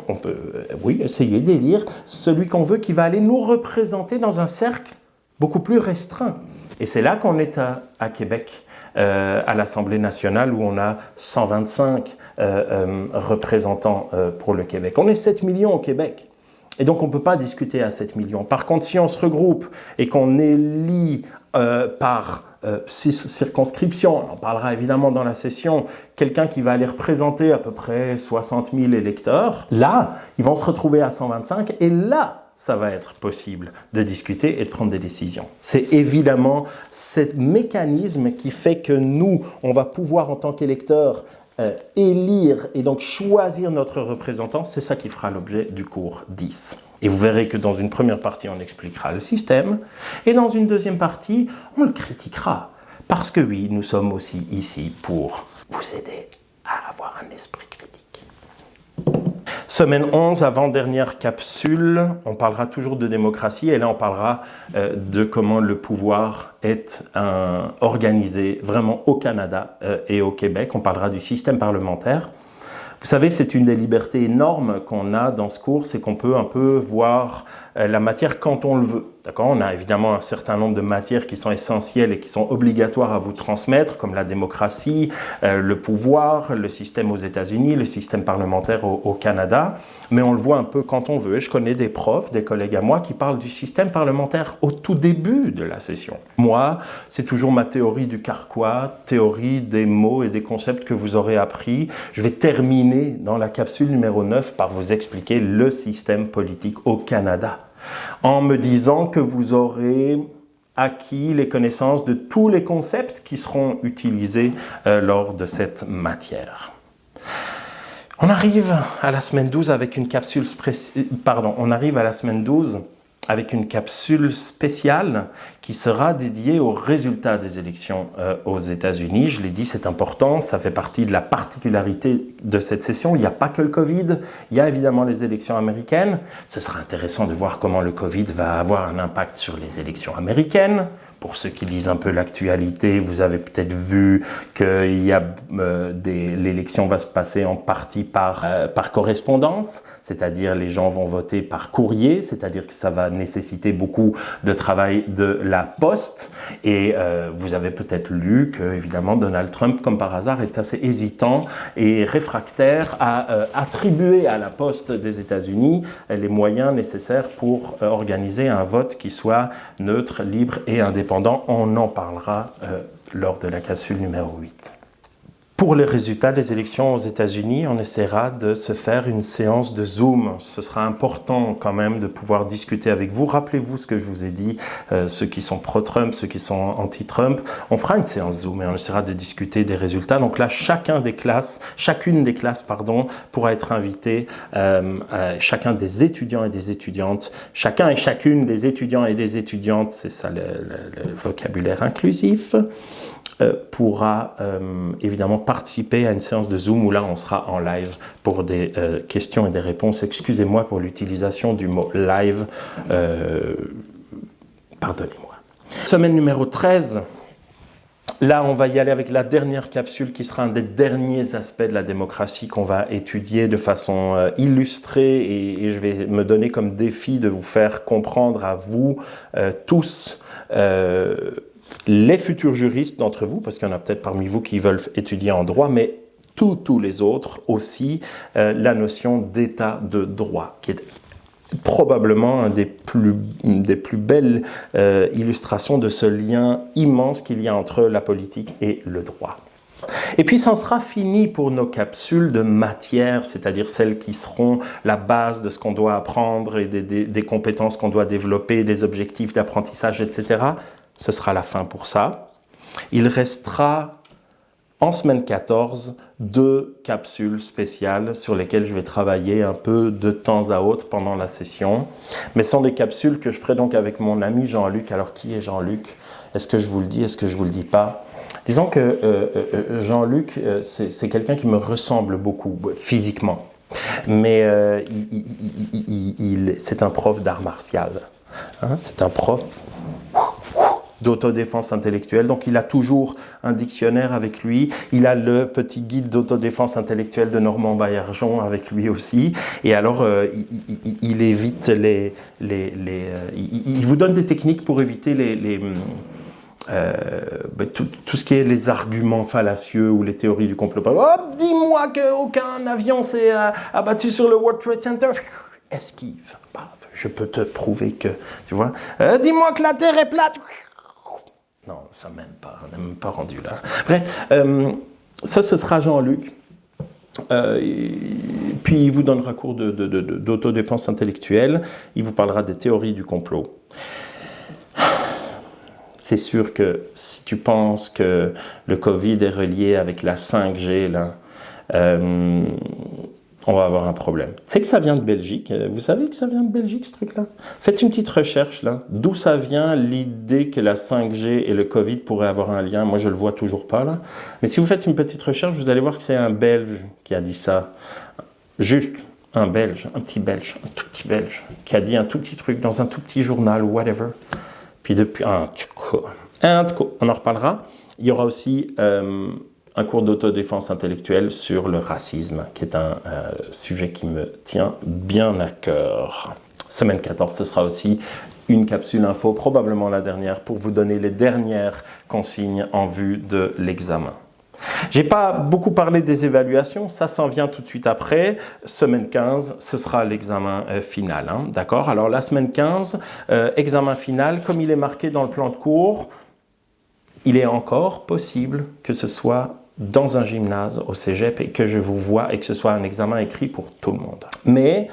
celui qu'on veut qui va aller nous représenter dans un cercle beaucoup plus restreint. Et c'est là qu'on est à Québec, à l'Assemblée nationale, où on a 125 représentants pour le Québec. On est 7 millions au Québec. Et donc, on ne peut pas discuter à 7 millions. Par contre, si on se regroupe et qu'on élit par circonscription, on en parlera évidemment dans la session, quelqu'un qui va aller représenter à peu près 60 000 électeurs, là, ils vont se retrouver à 125 et là, ça va être possible de discuter et de prendre des décisions. C'est évidemment ce mécanisme qui fait que nous, on va pouvoir en tant qu'électeurs élire et donc choisir notre représentant. C'est ça qui fera l'objet du cours 10. Et vous verrez que dans une première partie, on expliquera le système et dans une deuxième partie, on le critiquera. Parce que oui, nous sommes aussi ici pour vous aider à avoir un esprit critique. Semaine 11, avant-dernière capsule, on parlera toujours de démocratie et là on parlera de comment le pouvoir est organisé vraiment au Canada et au Québec. On parlera du système parlementaire. Vous savez, c'est une des libertés énormes qu'on a dans ce cours, c'est qu'on peut un peu voir la matière quand on le veut. D'accord ? On a évidemment un certain nombre de matières qui sont essentielles et qui sont obligatoires à vous transmettre, comme la démocratie, le pouvoir, le système aux États-Unis, le système parlementaire au Canada. Mais on le voit un peu quand on veut. Je connais des profs, des collègues à moi qui parlent du système parlementaire au tout début de la session. Moi, c'est toujours ma théorie du carquois, théorie des mots et des concepts que vous aurez appris. Je vais terminer dans la capsule numéro 9 par vous expliquer le système politique au Canada, en me disant que vous aurez acquis les connaissances de tous les concepts qui seront utilisés lors de cette matière. On arrive à la semaine 12 avec une capsule spéciale qui sera dédiée aux résultats des élections aux États-Unis. Je l'ai dit, c'est important, ça fait partie de la particularité de cette session. Il n'y a pas que le Covid, il y a évidemment les élections américaines. Ce sera intéressant de voir comment le Covid va avoir un impact sur les élections américaines. Pour ceux qui lisent un peu l'actualité, vous avez peut-être vu que l'élection va se passer en partie par correspondance, c'est-à-dire les gens vont voter par courrier, c'est-à-dire que ça va nécessiter beaucoup de travail de la poste. Et vous avez peut-être lu que, évidemment, Donald Trump, comme par hasard, est assez hésitant et réfractaire à attribuer à la poste des États-Unis les moyens nécessaires pour organiser un vote qui soit neutre, libre et indépendant. On en parlera lors de la capsule numéro 8. Pour les résultats des élections aux États-Unis, on essaiera de se faire une séance de Zoom. Ce sera important quand même de pouvoir discuter avec vous. Rappelez-vous ce que je vous ai dit, ceux qui sont pro-Trump, ceux qui sont anti-Trump. On fera une séance Zoom et on essaiera de discuter des résultats. Donc là, chacune des classes, pourra être invité, chacun des étudiants et des étudiantes, chacun et chacune des étudiants et des étudiantes, c'est ça le vocabulaire inclusif, pourra évidemment participer à une séance de Zoom où là on sera en live pour des questions et des réponses. Excusez-moi pour l'utilisation du mot live, pardonnez-moi. Semaine numéro 13, là on va y aller avec la dernière capsule qui sera un des derniers aspects de la démocratie qu'on va étudier de façon illustrée et je vais me donner comme défi de vous faire comprendre à vous tous les futurs juristes d'entre vous, parce qu'il y en a peut-être parmi vous qui veulent étudier en droit, mais tous les autres aussi, la notion d'état de droit, qui est probablement un des plus belles illustrations de ce lien immense qu'il y a entre la politique et le droit. Et puis, ça en sera fini pour nos capsules de matière, c'est-à-dire celles qui seront la base de ce qu'on doit apprendre et des compétences qu'on doit développer, des objectifs d'apprentissage, etc. Ce sera la fin pour ça. Il restera en semaine 14 2 capsules spéciales sur lesquelles je vais travailler un peu de temps à autre pendant la session. Mais ce sont des capsules que je ferai donc avec mon ami Jean-Luc. Alors, qui est Jean-Luc ? Est-ce que je vous le dis ? Est-ce que je vous le dis pas ? Disons que Jean-Luc, c'est quelqu'un qui me ressemble beaucoup physiquement. Mais c'est un prof d'art martial. Hein, c'est un prof d'autodéfense intellectuelle. Donc, il a toujours un dictionnaire avec lui. Il a le petit guide d'autodéfense intellectuelle de Normand Baillargeon avec lui aussi. Et alors, il évite il vous donne des techniques pour éviter tout ce qui est les arguments fallacieux ou les théories du complot. Oh, dis-moi qu'aucun avion s'est abattu sur le World Trade Center. Esquive. Je peux te prouver que, tu vois. Dis-moi que la Terre est plate. Non, ça m'aime pas, on n'est même pas rendu là. Bref, ça, ce sera Jean-Luc. Puis il vous donnera cours d'autodéfense intellectuelle. Il vous parlera des théories du complot. C'est sûr que si tu penses que le Covid est relié avec la 5G, là, on va avoir un problème. C'est que ça vient de Belgique. Vous savez que ça vient de Belgique, ce truc-là? Faites une petite recherche, là. D'où ça vient l'idée que la 5G et le Covid pourraient avoir un lien? Moi, je le vois toujours pas, là. Mais si vous faites une petite recherche, vous allez voir que c'est un Belge qui a dit ça. Juste un Belge, un petit Belge, un tout petit Belge, qui a dit un tout petit truc dans un tout petit journal, whatever. Puis depuis... on en reparlera. Il y aura aussi... un cours d'autodéfense intellectuelle sur le racisme, qui est un sujet qui me tient bien à cœur. Semaine 14, ce sera aussi une capsule info, probablement la dernière, pour vous donner les dernières consignes en vue de l'examen. J'ai pas beaucoup parlé des évaluations, ça s'en vient tout de suite après. Semaine 15, ce sera l'examen final, hein, d'accord? Alors la semaine 15, examen final, comme il est marqué dans le plan de cours, il est encore possible que ce soit dans un gymnase au cégep et que je vous vois et que ce soit un examen écrit pour tout le monde. Mais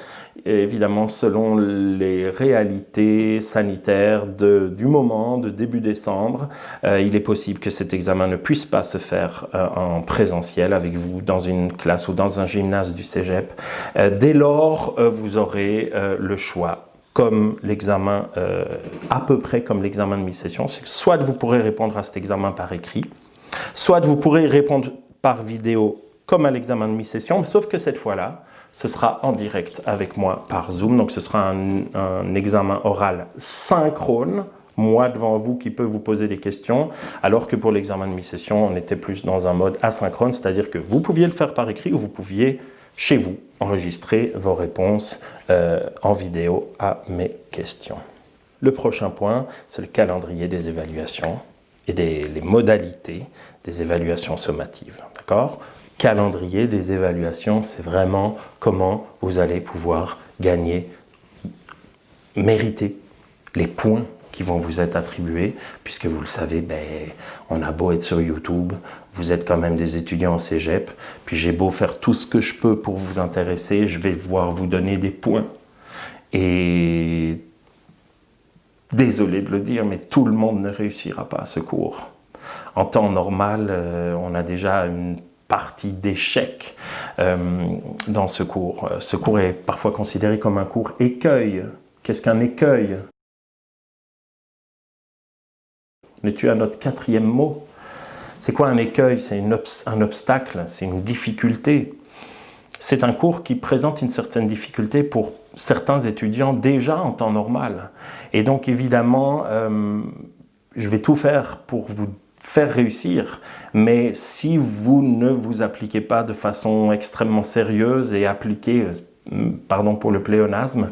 évidemment, selon les réalités sanitaires du moment, de début décembre, il est possible que cet examen ne puisse pas se faire en présentiel avec vous dans une classe ou dans un gymnase du cégep. Dès lors, vous aurez le choix, comme l'examen, à peu près comme l'examen de mi-session. Soit vous pourrez répondre à cet examen par écrit, soit vous pourrez répondre par vidéo comme à l'examen de mi-session, sauf que cette fois-là, ce sera en direct avec moi par Zoom. Donc ce sera un examen oral synchrone, moi devant vous qui peut vous poser des questions, alors que pour l'examen de mi-session, on était plus dans un mode asynchrone, c'est-à-dire que vous pouviez le faire par écrit ou vous pouviez, chez vous, enregistrer vos réponses en vidéo à mes questions. Le prochain point, c'est le calendrier des évaluations et les modalités des évaluations sommatives, d'accord ? Calendrier des évaluations, c'est vraiment comment vous allez pouvoir gagner, mériter les points qui vont vous être attribués, puisque vous le savez, on a beau être sur YouTube, vous êtes quand même des étudiants au cégep, puis j'ai beau faire tout ce que je peux pour vous intéresser, je vais devoir vous donner des points. Et désolé de le dire, mais tout le monde ne réussira pas à ce cours. En temps normal, on a déjà une partie d'échec dans ce cours. Ce cours est parfois considéré comme un cours écueil. Qu'est-ce qu'un écueil? On est à notre 4e mot. C'est quoi un écueil? C'est un obstacle, c'est une difficulté. C'est un cours qui présente une certaine difficulté pour certains étudiants déjà en temps normal. Et donc évidemment, je vais tout faire pour vous faire réussir, mais si vous ne vous appliquez pas de façon extrêmement sérieuse et appliquée, pardon pour le pléonasme,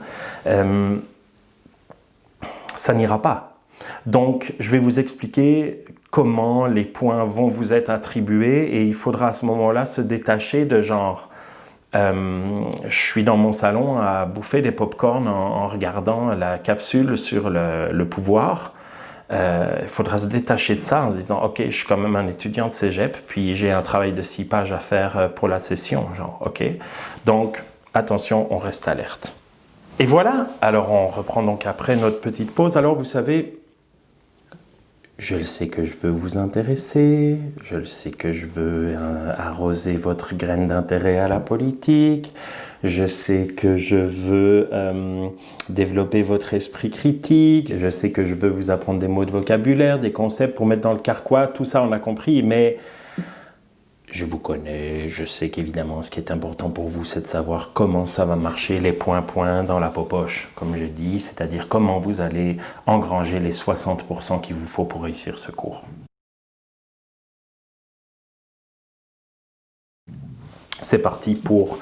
ça n'ira pas. Donc je vais vous expliquer comment les points vont vous être attribués et il faudra à ce moment-là se détacher de genre je suis dans mon salon à bouffer des pop-corn en regardant la capsule sur le pouvoir. Il faudra se détacher de ça en se disant « Ok, je suis quand même un étudiant de cégep, puis j'ai un travail de 6 pages à faire pour la session. » Genre, ok. Donc, attention, on reste alerte. Et voilà, alors on reprend donc après notre petite pause. Alors, vous savez, je le sais que je veux vous intéresser, je le sais que je veux arroser votre graine d'intérêt à la politique, je sais que je veux développer votre esprit critique, je sais que je veux vous apprendre des mots de vocabulaire, des concepts pour mettre dans le carquois, tout ça on a compris, mais je vous connais, je sais qu'évidemment ce qui est important pour vous c'est de savoir comment ça va marcher les points dans la popoche, comme je dis, c'est-à-dire comment vous allez engranger les 60% qu'il vous faut pour réussir ce cours. C'est parti pour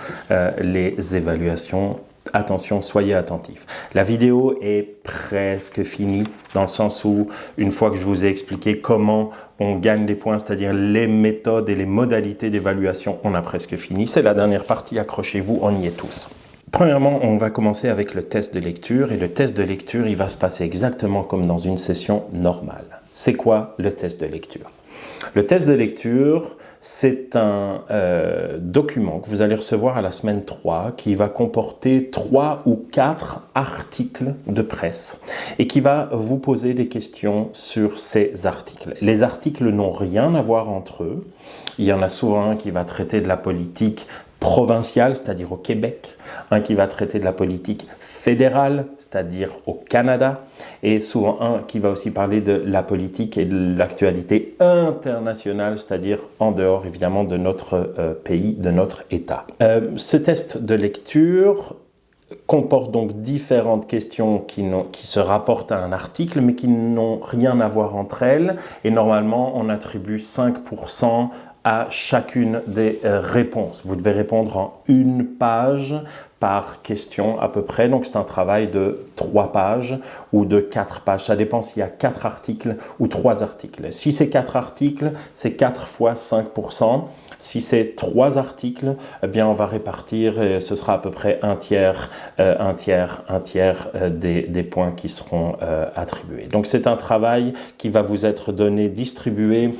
les évaluations. Attention, soyez attentifs. La vidéo est presque finie, dans le sens où, une fois que je vous ai expliqué comment on gagne des points, c'est-à-dire les méthodes et les modalités d'évaluation, on a presque fini. C'est la dernière partie, accrochez-vous, on y est tous. Premièrement, on va commencer avec le test de lecture, et le test de lecture, il va se passer exactement comme dans une session normale. C'est quoi le test de lecture? Le test de lecture, c'est un document que vous allez recevoir à la semaine 3 qui va comporter 3 ou 4 articles de presse et qui va vous poser des questions sur ces articles. Les articles n'ont rien à voir entre eux. Il y en a souvent un qui va traiter de la politique provinciale, c'est-à-dire au Québec, un qui va traiter de la politique fédérale, c'est-à-dire au Canada, et souvent un qui va aussi parler de la politique et de l'actualité internationale, c'est-à-dire en dehors évidemment de notre pays, de notre État. Ce test de lecture comporte donc différentes questions qui se rapportent à un article, mais qui n'ont rien à voir entre elles, et normalement on attribue 5% à chacune des réponses. Vous devez répondre en une page par question à peu près. Donc, c'est un travail de 3 pages ou de 4 pages. Ça dépend s'il y a 4 articles ou 3 articles. Si c'est 4 articles, c'est 4 fois 5%. Si c'est 3 articles, eh bien, on va répartir et ce sera à peu près un tiers des points qui seront attribués. Donc, c'est un travail qui va vous être donné, distribué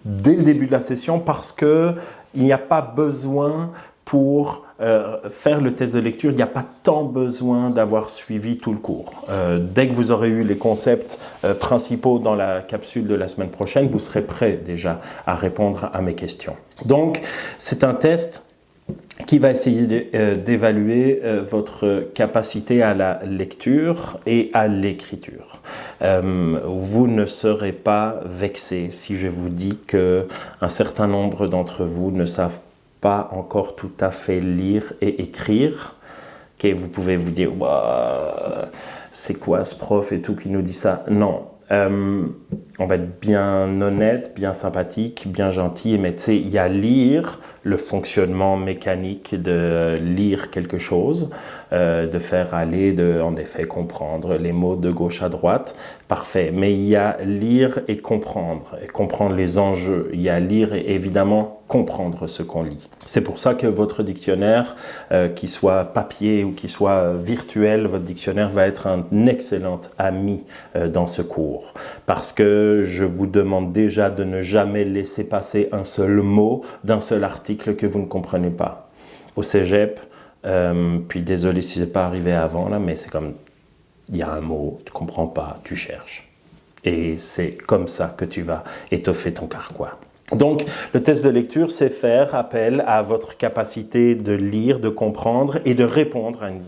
dès le début de la session parce qu'il n'y a pas besoin pour faire le test de lecture, il n'y a pas tant besoin d'avoir suivi tout le cours. Dès que vous aurez eu les concepts principaux dans la capsule de la semaine prochaine, vous serez prêt déjà à répondre à mes questions. Donc, c'est un test qui va essayer d'évaluer votre capacité à la lecture et à l'écriture. Vous ne serez pas vexé si je vous dis qu'un certain nombre d'entre vous ne savent pas encore tout à fait lire et écrire. Okay, vous pouvez vous dire wow, c'est quoi ce prof et tout qui nous dit ça? Non. On va être bien honnête, bien sympathique, bien gentil, mais tu sais, il y a lire, le fonctionnement mécanique de lire quelque chose, de faire aller, en effet comprendre les mots de gauche à droite, parfait. Mais il y a lire et comprendre les enjeux. Il y a lire et évidemment comprendre ce qu'on lit. C'est pour ça que votre dictionnaire, qu'il soit papier ou qu'il soit virtuel, votre dictionnaire va être un excellent ami dans ce cours. Parce que je vous demande déjà de ne jamais laisser passer un seul mot d'un seul article que vous ne comprenez pas. Au cégep, puis désolé si c'est pas arrivé avant, là, mais c'est comme, il y a un mot, tu comprends pas, tu cherches. Et c'est comme ça que tu vas étoffer ton carquois. Donc, le test de lecture, c'est faire appel à votre capacité de lire, de comprendre et de répondre à une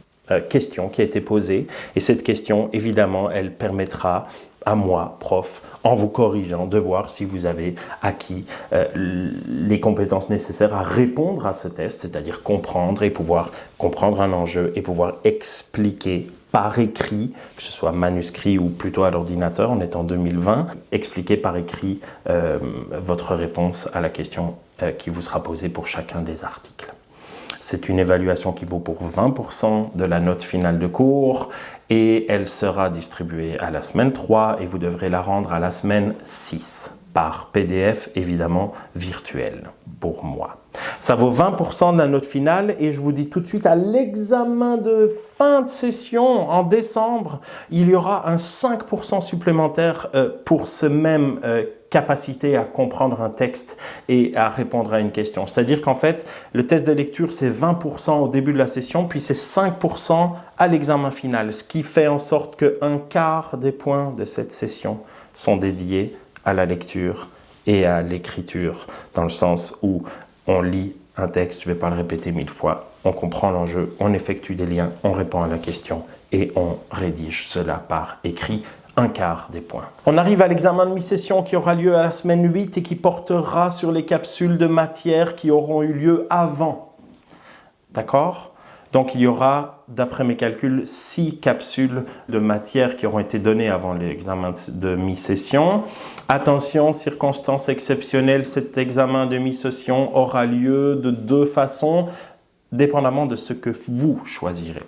question qui a été posée. Et cette question, évidemment, elle permettra à moi, prof, en vous corrigeant, de voir si vous avez acquis les compétences nécessaires à répondre à ce test, c'est-à-dire comprendre et pouvoir comprendre un enjeu et pouvoir expliquer par écrit, que ce soit manuscrit ou plutôt à l'ordinateur, on est en 2020, expliquer par écrit votre réponse à la question qui vous sera posée pour chacun des articles. C'est une évaluation qui vaut pour 20% de la note finale de cours et elle sera distribuée à la semaine 3 et vous devrez la rendre à la semaine 6 par PDF, évidemment virtuel pour moi. Ça vaut 20% de la note finale et je vous dis tout de suite à l'examen de fin de session en décembre, il y aura un 5% supplémentaire pour ce même capacité à comprendre un texte et à répondre à une question. C'est-à-dire qu'en fait, le test de lecture, c'est 20% au début de la session, puis c'est 5% à l'examen final, ce qui fait en sorte qu'un quart des points de cette session sont dédiés à la lecture et à l'écriture, dans le sens où on lit un texte, je ne vais pas le répéter 1000 fois, on comprend l'enjeu, on effectue des liens, on répond à la question et on rédige cela par écrit. Un quart des points. On arrive à l'examen de mi-session qui aura lieu à la semaine 8 et qui portera sur les capsules de matière qui auront eu lieu avant. D'accord? Donc il y aura, d'après mes calculs, 6 capsules de matière qui auront été données avant l'examen de mi-session. Attention, circonstances exceptionnelles, cet examen de mi-session aura lieu de 2 façons, dépendamment de ce que vous choisirez.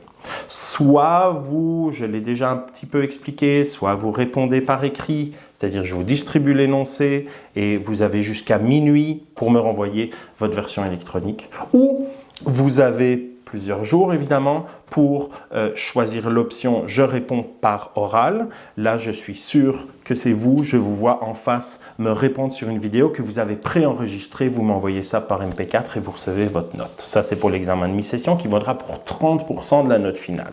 Soit vous, je l'ai déjà un petit peu expliqué, soit vous répondez par écrit, c'est-à-dire je vous distribue l'énoncé et vous avez jusqu'à minuit pour me renvoyer votre version électronique. Ou vous avez plusieurs jours évidemment pour choisir l'option « Je réponds par oral ». Là, je suis sûr que c'est vous, je vous vois en face me répondre sur une vidéo que vous avez préenregistrée, vous m'envoyez ça par MP4 et vous recevez votre note. Ça, c'est pour l'examen de mi-session qui vaudra pour 30% de la note finale.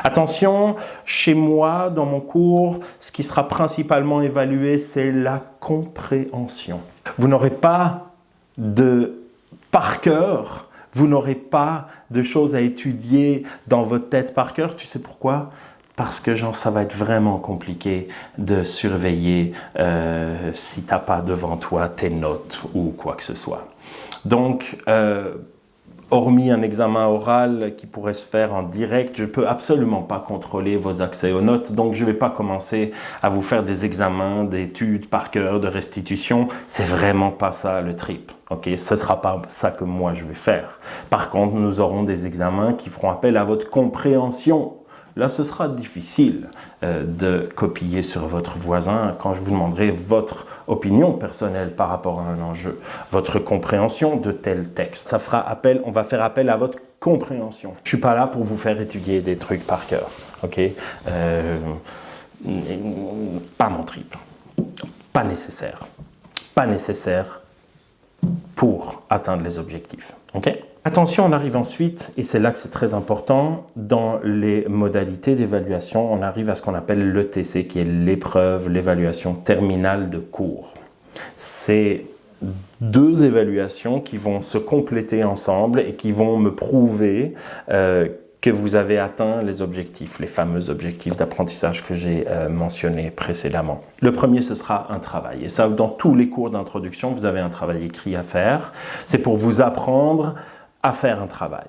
Attention, chez moi, dans mon cours, ce qui sera principalement évalué, c'est la compréhension. Vous n'aurez pas de par cœur. Vous n'aurez pas de choses à étudier dans votre tête par cœur. Tu sais pourquoi? Parce que genre, ça va être vraiment compliqué de surveiller si tu n'as pas devant toi tes notes ou quoi que ce soit. Donc, hormis un examen oral qui pourrait se faire en direct, je ne peux absolument pas contrôler vos accès aux notes, donc je ne vais pas commencer à vous faire des examens, d'études par cœur, de restitution. C'est vraiment pas ça le trip. Okay? Ce ne sera pas ça que moi je vais faire. Par contre, nous aurons des examens qui feront appel à votre compréhension. Là, ce sera difficile de copier sur votre voisin quand je vous demanderai votre opinion personnelle par rapport à un enjeu, votre compréhension de tel texte. On va faire appel à votre compréhension. Je ne suis pas là pour vous faire étudier des trucs par cœur. Okay? Pas mon trip. Pas nécessaire. Pas nécessaire pour atteindre les objectifs. Okay? Attention, on arrive ensuite, et c'est là que c'est très important, dans les modalités d'évaluation, on arrive à ce qu'on appelle l'ETC, qui est l'épreuve, l'évaluation terminale de cours. C'est deux évaluations qui vont se compléter ensemble et qui vont me prouver que vous avez atteint les objectifs, les fameux objectifs d'apprentissage que j'ai mentionnés précédemment. Le premier, ce sera un travail. Et ça, dans tous les cours d'introduction, vous avez un travail écrit à faire. C'est pour vous apprendre à faire un travail.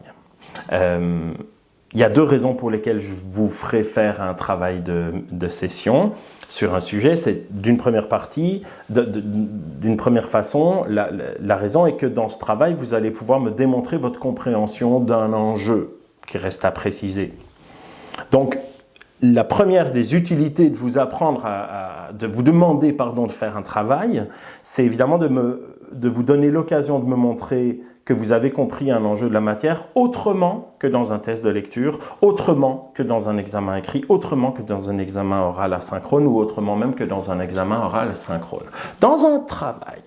Il y a deux raisons pour lesquelles je vous ferai faire un travail de session sur un sujet. C'est d'une première partie, d'une première façon, la raison est que dans ce travail, vous allez pouvoir me démontrer votre compréhension d'un enjeu qui reste à préciser. Donc, la première des utilités de vous apprendre de vous demander de faire un travail, c'est évidemment de vous donner l'occasion de me montrer que vous avez compris un enjeu de la matière autrement que dans un test de lecture, autrement que dans un examen écrit, autrement que dans un examen oral asynchrone ou autrement même que dans un examen oral synchrone. Dans un travail,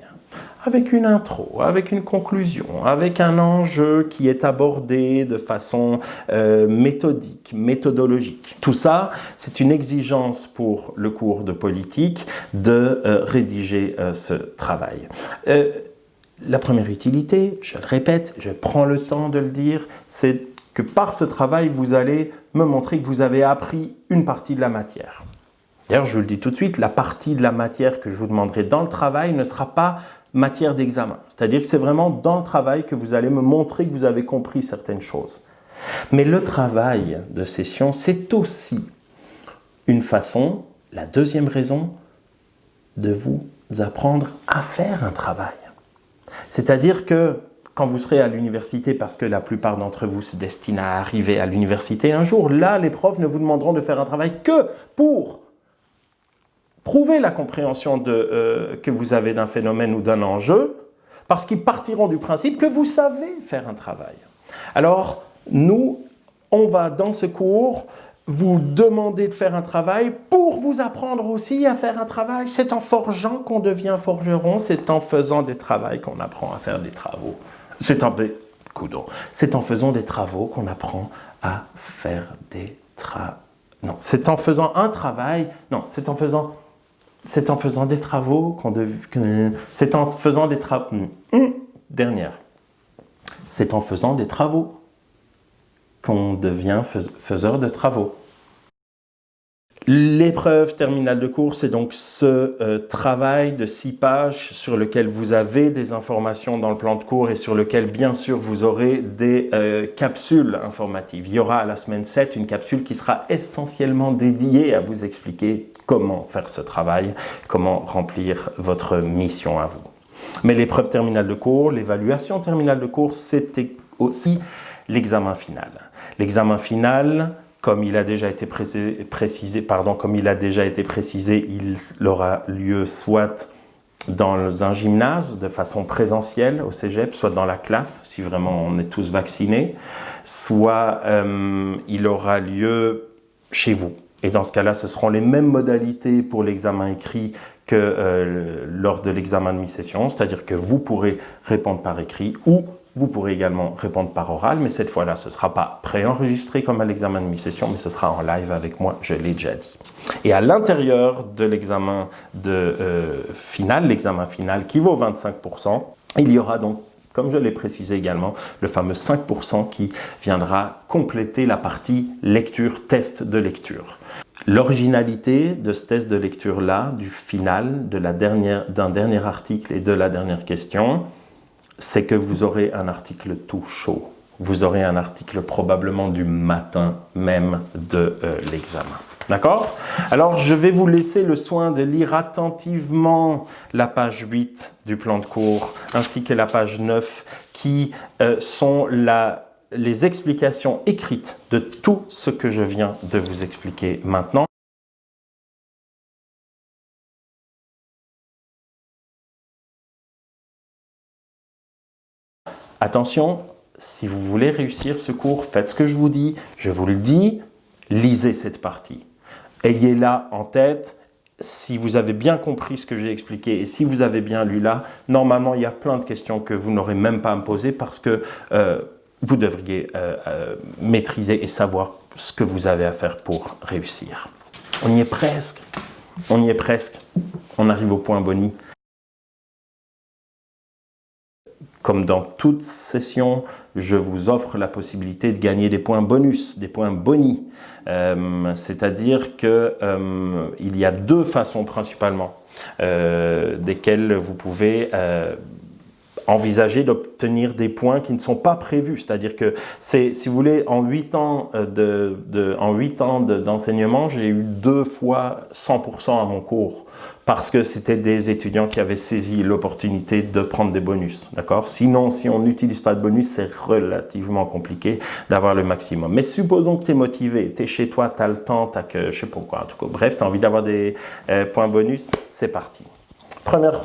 avec une intro, avec une conclusion, avec un enjeu qui est abordé de façon méthodique, méthodologique. Tout ça, c'est une exigence pour le cours de politique de rédiger ce travail. La première utilité, je le répète, je prends le temps de le dire, c'est que par ce travail, vous allez me montrer que vous avez appris une partie de la matière. D'ailleurs, je vous le dis tout de suite, la partie de la matière que je vous demanderai dans le travail ne sera pas matière d'examen. C'est-à-dire que c'est vraiment dans le travail que vous allez me montrer que vous avez compris certaines choses. Mais le travail de session, c'est aussi une façon, la deuxième raison, de vous apprendre à faire un travail. C'est-à-dire que quand vous serez à l'université, parce que la plupart d'entre vous se destinent à arriver à l'université un jour, là, les profs ne vous demanderont de faire un travail que pour prouver la compréhension que vous avez d'un phénomène ou d'un enjeu, parce qu'ils partiront du principe que vous savez faire un travail. Alors, nous, on va dans ce cours vous demander de faire un travail pour vous apprendre aussi à faire un travail. C'est en forgeant qu'on devient forgeron, c'est en faisant des travaux qu'on apprend à faire des travaux. C'est en faisant des travaux qu'on apprend à faire des travaux. Non, c'est en faisant un travail. Non, c'est en faisant des travaux qu'on devient. C'est en faisant des travaux. Dernière. C'est en faisant des travaux qu'on devient faiseur de travaux. L'épreuve terminale de cours, c'est donc ce travail de 6 pages sur lequel vous avez des informations dans le plan de cours et sur lequel, bien sûr, vous aurez des capsules informatives. Il y aura à la semaine 7 une capsule qui sera essentiellement dédiée à vous expliquer comment faire ce travail, comment remplir votre mission à vous. Mais l'épreuve terminale de cours, l'évaluation terminale de cours, c'était aussi l'examen final. L'examen final, comme il a déjà été précisé, il aura lieu soit dans un gymnase de façon présentielle au cégep, soit dans la classe, si vraiment on est tous vaccinés, soit il aura lieu chez vous. Et dans ce cas-là, ce seront les mêmes modalités pour l'examen écrit que lors de l'examen de mi-session, c'est-à-dire que vous pourrez répondre par écrit ou vous pourrez également répondre par oral, mais cette fois-là, ce ne sera pas préenregistré comme à l'examen de mi-session, mais ce sera en live avec moi, je l'ai déjà dit. Et à l'intérieur de l'examen final, l'examen final qui vaut 25%, il y aura donc, comme je l'ai précisé également, le fameux 5% qui viendra compléter la partie lecture, test de lecture. L'originalité de ce test de lecture-là, du final, d'un dernier article et de la dernière question, c'est que vous aurez un article tout chaud vous aurez un article probablement du matin même de l'examen. D'accord? Alors, je vais vous laisser le soin de lire attentivement la page 8 du plan de cours, ainsi que la page 9, qui sont les explications écrites de tout ce que je viens de vous expliquer maintenant. Attention, si vous voulez réussir ce cours, faites ce que je vous dis. Je vous le dis, lisez cette partie. Ayez-la en tête. Si vous avez bien compris ce que j'ai expliqué et si vous avez bien lu là, normalement, il y a plein de questions que vous n'aurez même pas à me poser parce que vous devriez maîtriser et savoir ce que vous avez à faire pour réussir. On y est presque. On y est presque. On arrive au point boni. Comme dans toute session, je vous offre la possibilité de gagner des points bonus, des points boni. C'est-à-dire qu'il y a deux façons principalement desquelles vous pouvez envisager d'obtenir des points qui ne sont pas prévus. C'est-à-dire que, si vous voulez, en 8 ans d'enseignement, j'ai eu 2 fois 100% à mon cours. Parce que c'était des étudiants qui avaient saisi l'opportunité de prendre des bonus, d'accord? Sinon, si on n'utilise pas de bonus, c'est relativement compliqué d'avoir le maximum. Mais supposons que tu es motivé, tu es chez toi, tu as le temps, tu as que, je sais pas quoi, en tout cas, bref, tu as envie d'avoir des points bonus, c'est parti. Première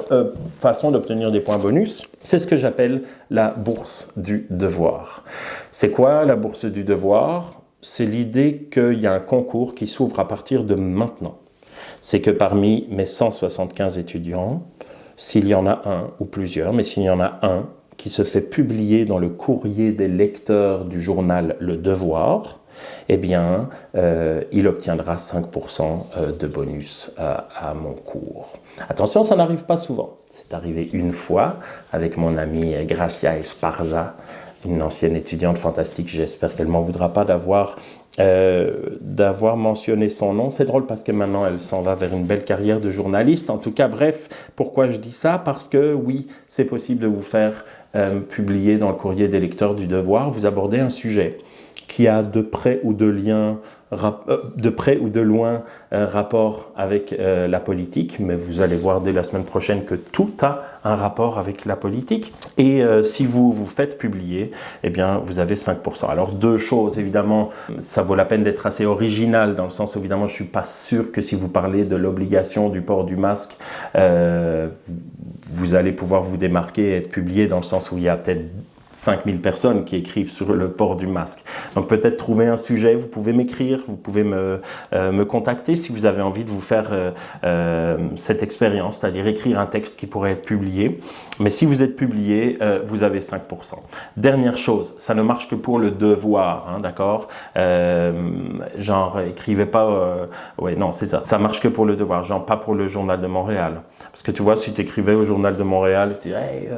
façon d'obtenir des points bonus, c'est ce que j'appelle la bourse du devoir. C'est quoi la bourse du devoir? C'est l'idée qu'il y a un concours qui s'ouvre à partir de maintenant. C'est que parmi mes 175 étudiants, s'il y en a un ou plusieurs, mais s'il y en a un qui se fait publier dans le courrier des lecteurs du journal Le Devoir, eh bien, il obtiendra 5% de bonus à mon cours. Attention, ça n'arrive pas souvent. C'est arrivé une fois avec mon amie Gracia Esparza, une ancienne étudiante fantastique. J'espère qu'elle ne m'en voudra pas d'avoir mentionné son nom. C'est drôle parce que maintenant elle s'en va vers une belle carrière de journaliste. En tout cas, bref, pourquoi je dis ça? Parce que oui, c'est possible de vous faire publier dans le courrier des lecteurs du Devoir. Vous abordez un sujet qui a de près ou de loin rapport avec la politique, mais vous allez voir dès la semaine prochaine que tout a un rapport avec la politique. Et si vous vous faites publier, eh bien, vous avez 5%. Alors, deux choses, évidemment, ça vaut la peine d'être assez original, dans le sens où, évidemment, je ne suis pas sûr que si vous parlez de l'obligation du port du masque, vous allez pouvoir vous démarquer et être publié, dans le sens où il y a peut-être 5000 personnes qui écrivent sur le port du masque. Donc peut-être trouver un sujet, vous pouvez m'écrire, vous pouvez me contacter si vous avez envie de vous faire cette expérience, c'est-à-dire écrire un texte qui pourrait être publié. Mais si vous êtes publié, vous avez 5%. Dernière chose, ça ne marche que pour le devoir, hein, d'accord? Genre, écrivez pas... ouais, non, c'est ça. Ça marche que pour le devoir, genre pas pour le Journal de Montréal. Parce que tu vois, si tu écrivais au Journal de Montréal, tu dis hey,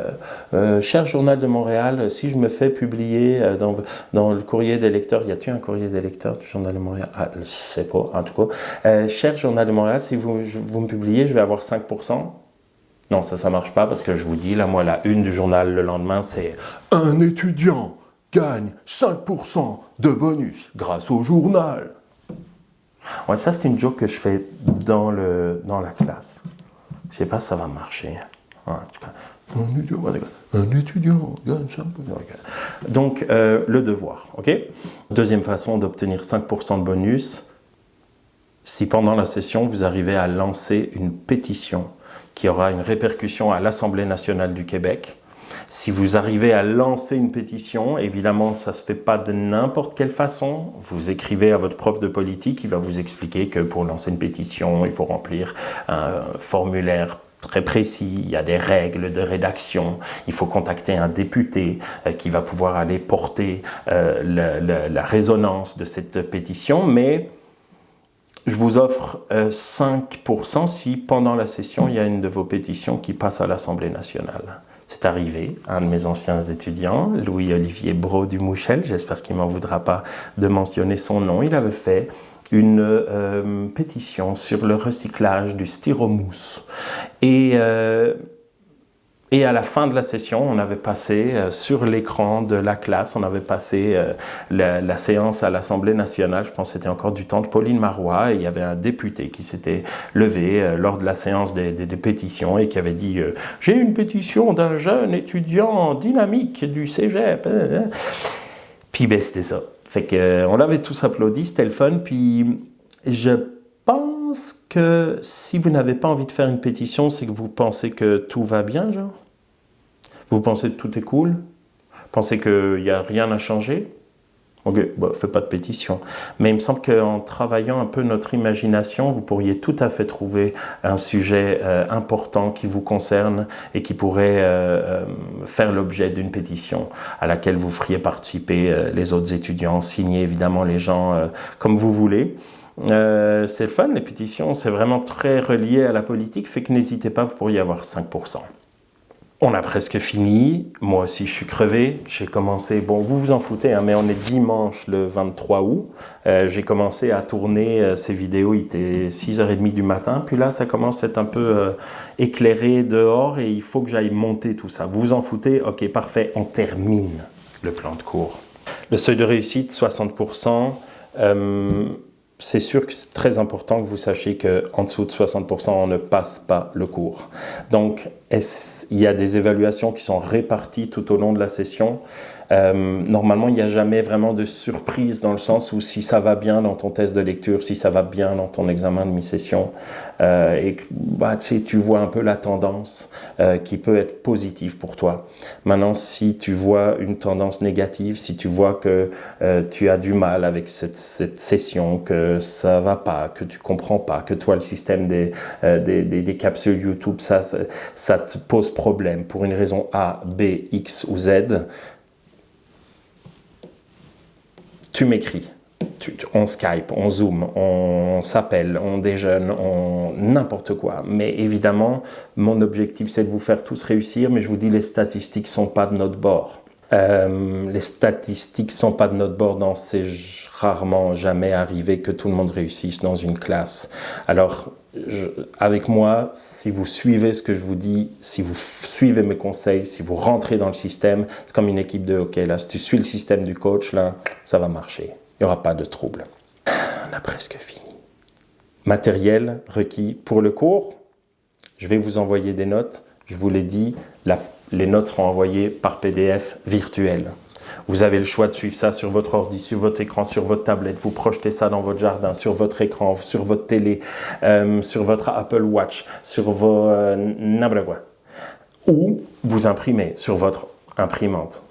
cher Journal de Montréal, si je me fais publier dans le courrier des lecteurs, y a-t-il un courrier des lecteurs du Journal de Montréal? Ah, je sais pas, en tout cas. Cher Journal de Montréal, si vous me publiez, je vais avoir 5%. Non, ça marche pas parce que je vous dis, là, moi, la une du journal le lendemain, c'est « Un étudiant gagne 5% de bonus grâce au journal ». Ouais, ça, c'est une joke que je fais dans la classe. Je sais pas si ça va marcher. Ouais, en tout cas, un étudiant gagne 5%. Donc, le devoir, ok? Deuxième façon d'obtenir 5% de bonus, si pendant la session, vous arrivez à lancer une pétition qui aura une répercussion à l'Assemblée nationale du Québec. Si vous arrivez à lancer une pétition, évidemment, ça ne se fait pas de n'importe quelle façon. Vous écrivez à votre prof de politique, il va vous expliquer que pour lancer une pétition, il faut remplir un formulaire très précis, il y a des règles de rédaction, il faut contacter un député qui va pouvoir aller porter la résonance de cette pétition, mais je vous offre 5% si pendant la session, il y a une de vos pétitions qui passe à l'Assemblée nationale. C'est arrivé, un de mes anciens étudiants, Louis-Olivier Brault du Mouchel, j'espère qu'il ne m'en voudra pas de mentionner son nom, il avait fait une pétition sur le recyclage du styromousse. Et Et à la fin de la session, on avait passé sur l'écran de la classe, on avait passé la séance à l'Assemblée nationale, je pense que c'était encore du temps de Pauline Marois, et il y avait un député qui s'était levé lors de la séance des pétitions et qui avait dit « J'ai une pétition d'un jeune étudiant dynamique du cégep. » Puis ben, c'était ça. Fait qu'on l'avait tous applaudi, c'était le fun, puis je pense que si vous n'avez pas envie de faire une pétition, c'est que vous pensez que tout va bien, genre? Vous pensez que tout est cool? Pensez qu'il n'y a rien à changer? Ok, bah, faites pas de pétition. Mais il me semble qu'en travaillant un peu notre imagination, vous pourriez tout à fait trouver un sujet important qui vous concerne et qui pourrait faire l'objet d'une pétition à laquelle vous feriez participer les autres étudiants, signer évidemment les gens comme vous voulez. C'est fun, les pétitions, c'est vraiment très relié à la politique, fait que n'hésitez pas, vous pourriez avoir 5%. On a presque fini, moi aussi je suis crevé, j'ai commencé, bon vous vous en foutez, hein, mais on est dimanche le 23 août, j'ai commencé à tourner ces vidéos, il était 6h30 du matin, puis là ça commence à être un peu éclairé dehors et il faut que j'aille monter tout ça. Vous vous en foutez? Ok, parfait, on termine le plan de cours. Le seuil de réussite, 60%. C'est sûr que c'est très important que vous sachiez qu'en dessous de 60%, on ne passe pas le cours. Donc, il y a des évaluations qui sont réparties tout au long de la session. Normalement, il n'y a jamais vraiment de surprise dans le sens où si ça va bien dans ton test de lecture, si ça va bien dans ton examen de mi-session, et bah, tu vois un peu la tendance qui peut être positive pour toi. Maintenant, si tu vois une tendance négative, si tu vois que tu as du mal avec cette session, que ça va pas, que tu comprends pas, que toi, le système des capsules YouTube, ça te pose problème pour une raison A, B, X ou Z, tu m'écris, on Skype, on Zoom, on s'appelle, on déjeune, n'importe quoi. Mais évidemment, mon objectif, c'est de vous faire tous réussir, mais je vous dis, les statistiques ne sont pas de notre bord. Les statistiques ne sont pas de notre bord, c'est rarement jamais arrivé que tout le monde réussisse dans une classe. Alors, avec moi, si vous suivez ce que je vous dis, si vous suivez mes conseils, si vous rentrez dans le système, c'est comme une équipe de hockey. Là, si tu suis le système du coach, là, ça va marcher. Il n'y aura pas de trouble. On a presque fini. Matériel requis pour le cours. Je vais vous envoyer des notes. Je vous l'ai dit, les notes seront envoyées par PDF virtuel. Vous avez le choix de suivre ça sur votre ordi, sur votre écran, sur votre tablette. Vous projetez ça dans votre jardin, sur votre écran, sur votre télé, sur votre Apple Watch, sur vos n'importe quoi. Ou vous imprimez sur votre imprimante.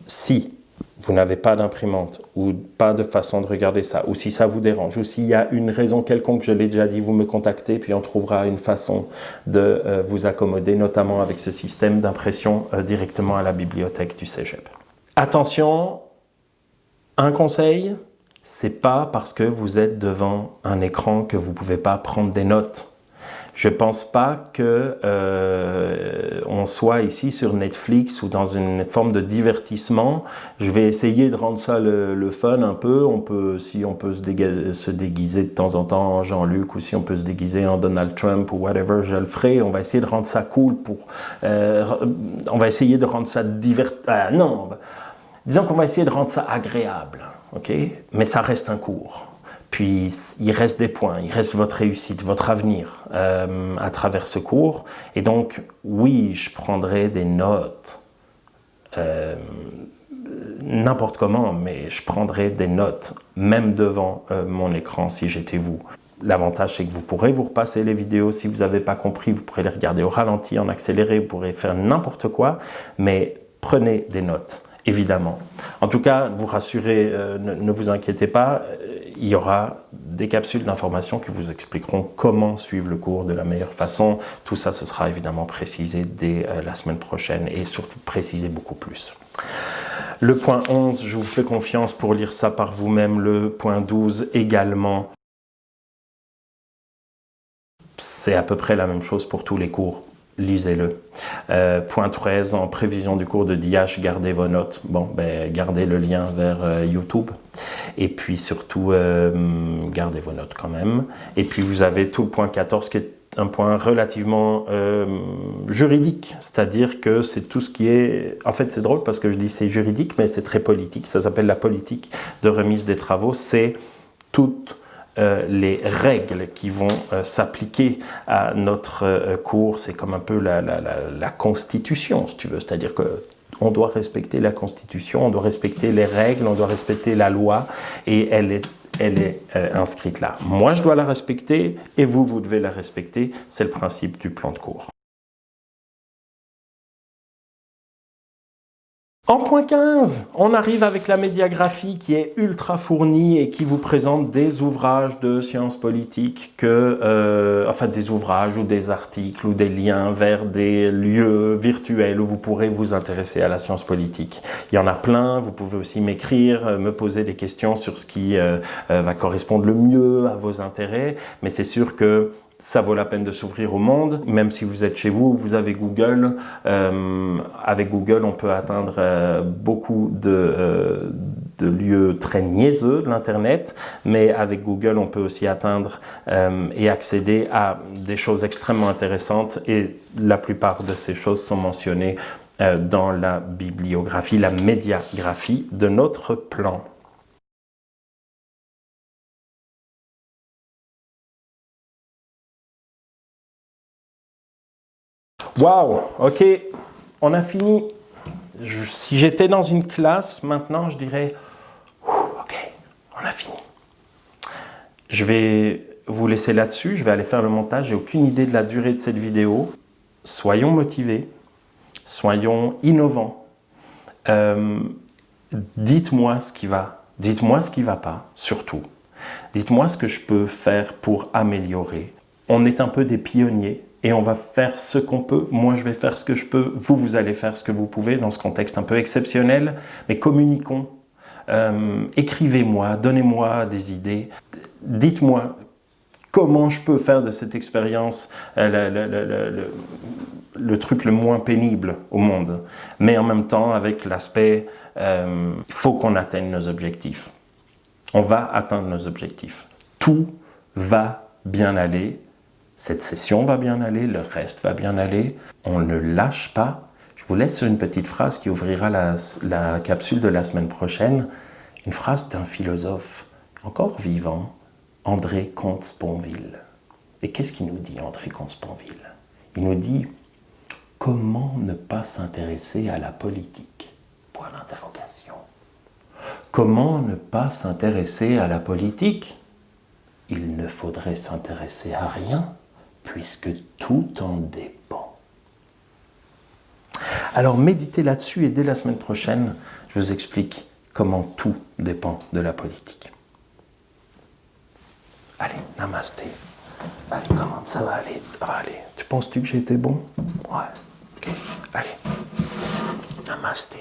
Si vous n'avez pas d'imprimante ou pas de façon de regarder ça, ou si ça vous dérange, ou s'il y a une raison quelconque, je l'ai déjà dit, vous me contactez, puis on trouvera une façon de vous accommoder, notamment avec ce système d'impression directement à la bibliothèque du Cégep. Attention, un conseil, c'est pas parce que vous êtes devant un écran que vous pouvez pas prendre des notes. Je pense pas que on soit ici sur Netflix ou dans une forme de divertissement. Je vais essayer de rendre ça le fun un peu. Si on peut se déguiser de temps en temps en Jean-Luc ou si on peut se déguiser en Donald Trump ou whatever, je le ferai. On va essayer de rendre ça cool on va essayer de rendre ça disons qu'on va essayer de rendre ça agréable, ok? Mais ça reste un cours. Puis, il reste des points, il reste votre réussite, votre avenir à travers ce cours. Et donc, oui, je prendrai des notes, n'importe comment, mais je prendrai des notes, même devant mon écran si j'étais vous. L'avantage, c'est que vous pourrez vous repasser les vidéos. Si vous n'avez pas compris, vous pourrez les regarder au ralenti, en accéléré, vous pourrez faire n'importe quoi, mais prenez des notes. Évidemment. En tout cas, vous rassurez, ne vous inquiétez pas, il y aura des capsules d'information qui vous expliqueront comment suivre le cours de la meilleure façon. Tout ça, ce sera évidemment précisé dès la semaine prochaine et surtout précisé beaucoup plus. Le point 11, je vous fais confiance pour lire ça par vous-même. Le point 12 également. C'est à peu près la même chose pour tous les cours. Lisez-le. Point 13, en prévision du cours de DH, gardez vos notes. Bon, gardez le lien vers YouTube. Et puis surtout, gardez vos notes quand même. Et puis vous avez tout le point 14 qui est un point relativement juridique, c'est-à-dire que c'est tout ce qui est... En fait, c'est drôle parce que je dis c'est juridique, mais c'est très politique. Ça s'appelle la politique de remise des travaux. C'est toutes les règles qui vont s'appliquer à notre cours. C'est comme un peu la Constitution, si tu veux. C'est-à-dire que on doit respecter la Constitution, on doit respecter les règles, on doit respecter la loi, et elle est inscrite là. Moi, je dois la respecter, et vous devez la respecter. C'est le principe du plan de cours. En point 15, on arrive avec la médiagraphie qui est ultra fournie et qui vous présente des ouvrages de sciences politiques, enfin des ouvrages ou des articles ou des liens vers des lieux virtuels où vous pourrez vous intéresser à la science politique. Il y en a plein, vous pouvez aussi m'écrire, me poser des questions sur ce qui va correspondre le mieux à vos intérêts, mais c'est sûr que ça vaut la peine de s'ouvrir au monde, même si vous êtes chez vous, vous avez Google. Avec Google, on peut atteindre beaucoup de lieux très niaiseux de l'Internet, mais avec Google, on peut aussi atteindre et accéder à des choses extrêmement intéressantes, et la plupart de ces choses sont mentionnées dans la bibliographie, la médiagraphie de notre plan. Waouh, ok, on a fini. Si j'étais dans une classe, maintenant, je dirais, ok, on a fini. Je vais vous laisser là-dessus, je vais aller faire le montage. J'ai aucune idée de la durée de cette vidéo. Soyons motivés, soyons innovants. Dites-moi ce qui va, dites-moi ce qui ne va pas, surtout. Dites-moi ce que je peux faire pour améliorer. On est un peu des pionniers. Et on va faire ce qu'on peut. Moi, je vais faire ce que je peux. Vous allez faire ce que vous pouvez dans ce contexte un peu exceptionnel. Mais communiquons. Écrivez-moi, donnez-moi des idées. Dites-moi comment je peux faire de cette expérience le truc le moins pénible au monde. Mais en même temps, avec l'aspect, il faut qu'on atteigne nos objectifs. On va atteindre nos objectifs. Tout va bien aller. Cette session va bien aller, le reste va bien aller. On ne lâche pas. Je vous laisse sur une petite phrase qui ouvrira la capsule de la semaine prochaine. Une phrase d'un philosophe encore vivant, André Comte-Sponville. Et qu'est-ce qu'il nous dit, André Comte-Sponville? Il nous dit « Comment ne pas s'intéresser à la politique ?» Point d'interrogation. Comment ne pas s'intéresser à la politique? Il ne faudrait s'intéresser à rien, puisque tout en dépend. Alors méditez là-dessus, et dès la semaine prochaine, je vous explique comment tout dépend de la politique. Allez, namasté. Allez, comment ça va aller? Allez, tu penses-tu que j'ai été bon? Ouais, ok, allez, namasté.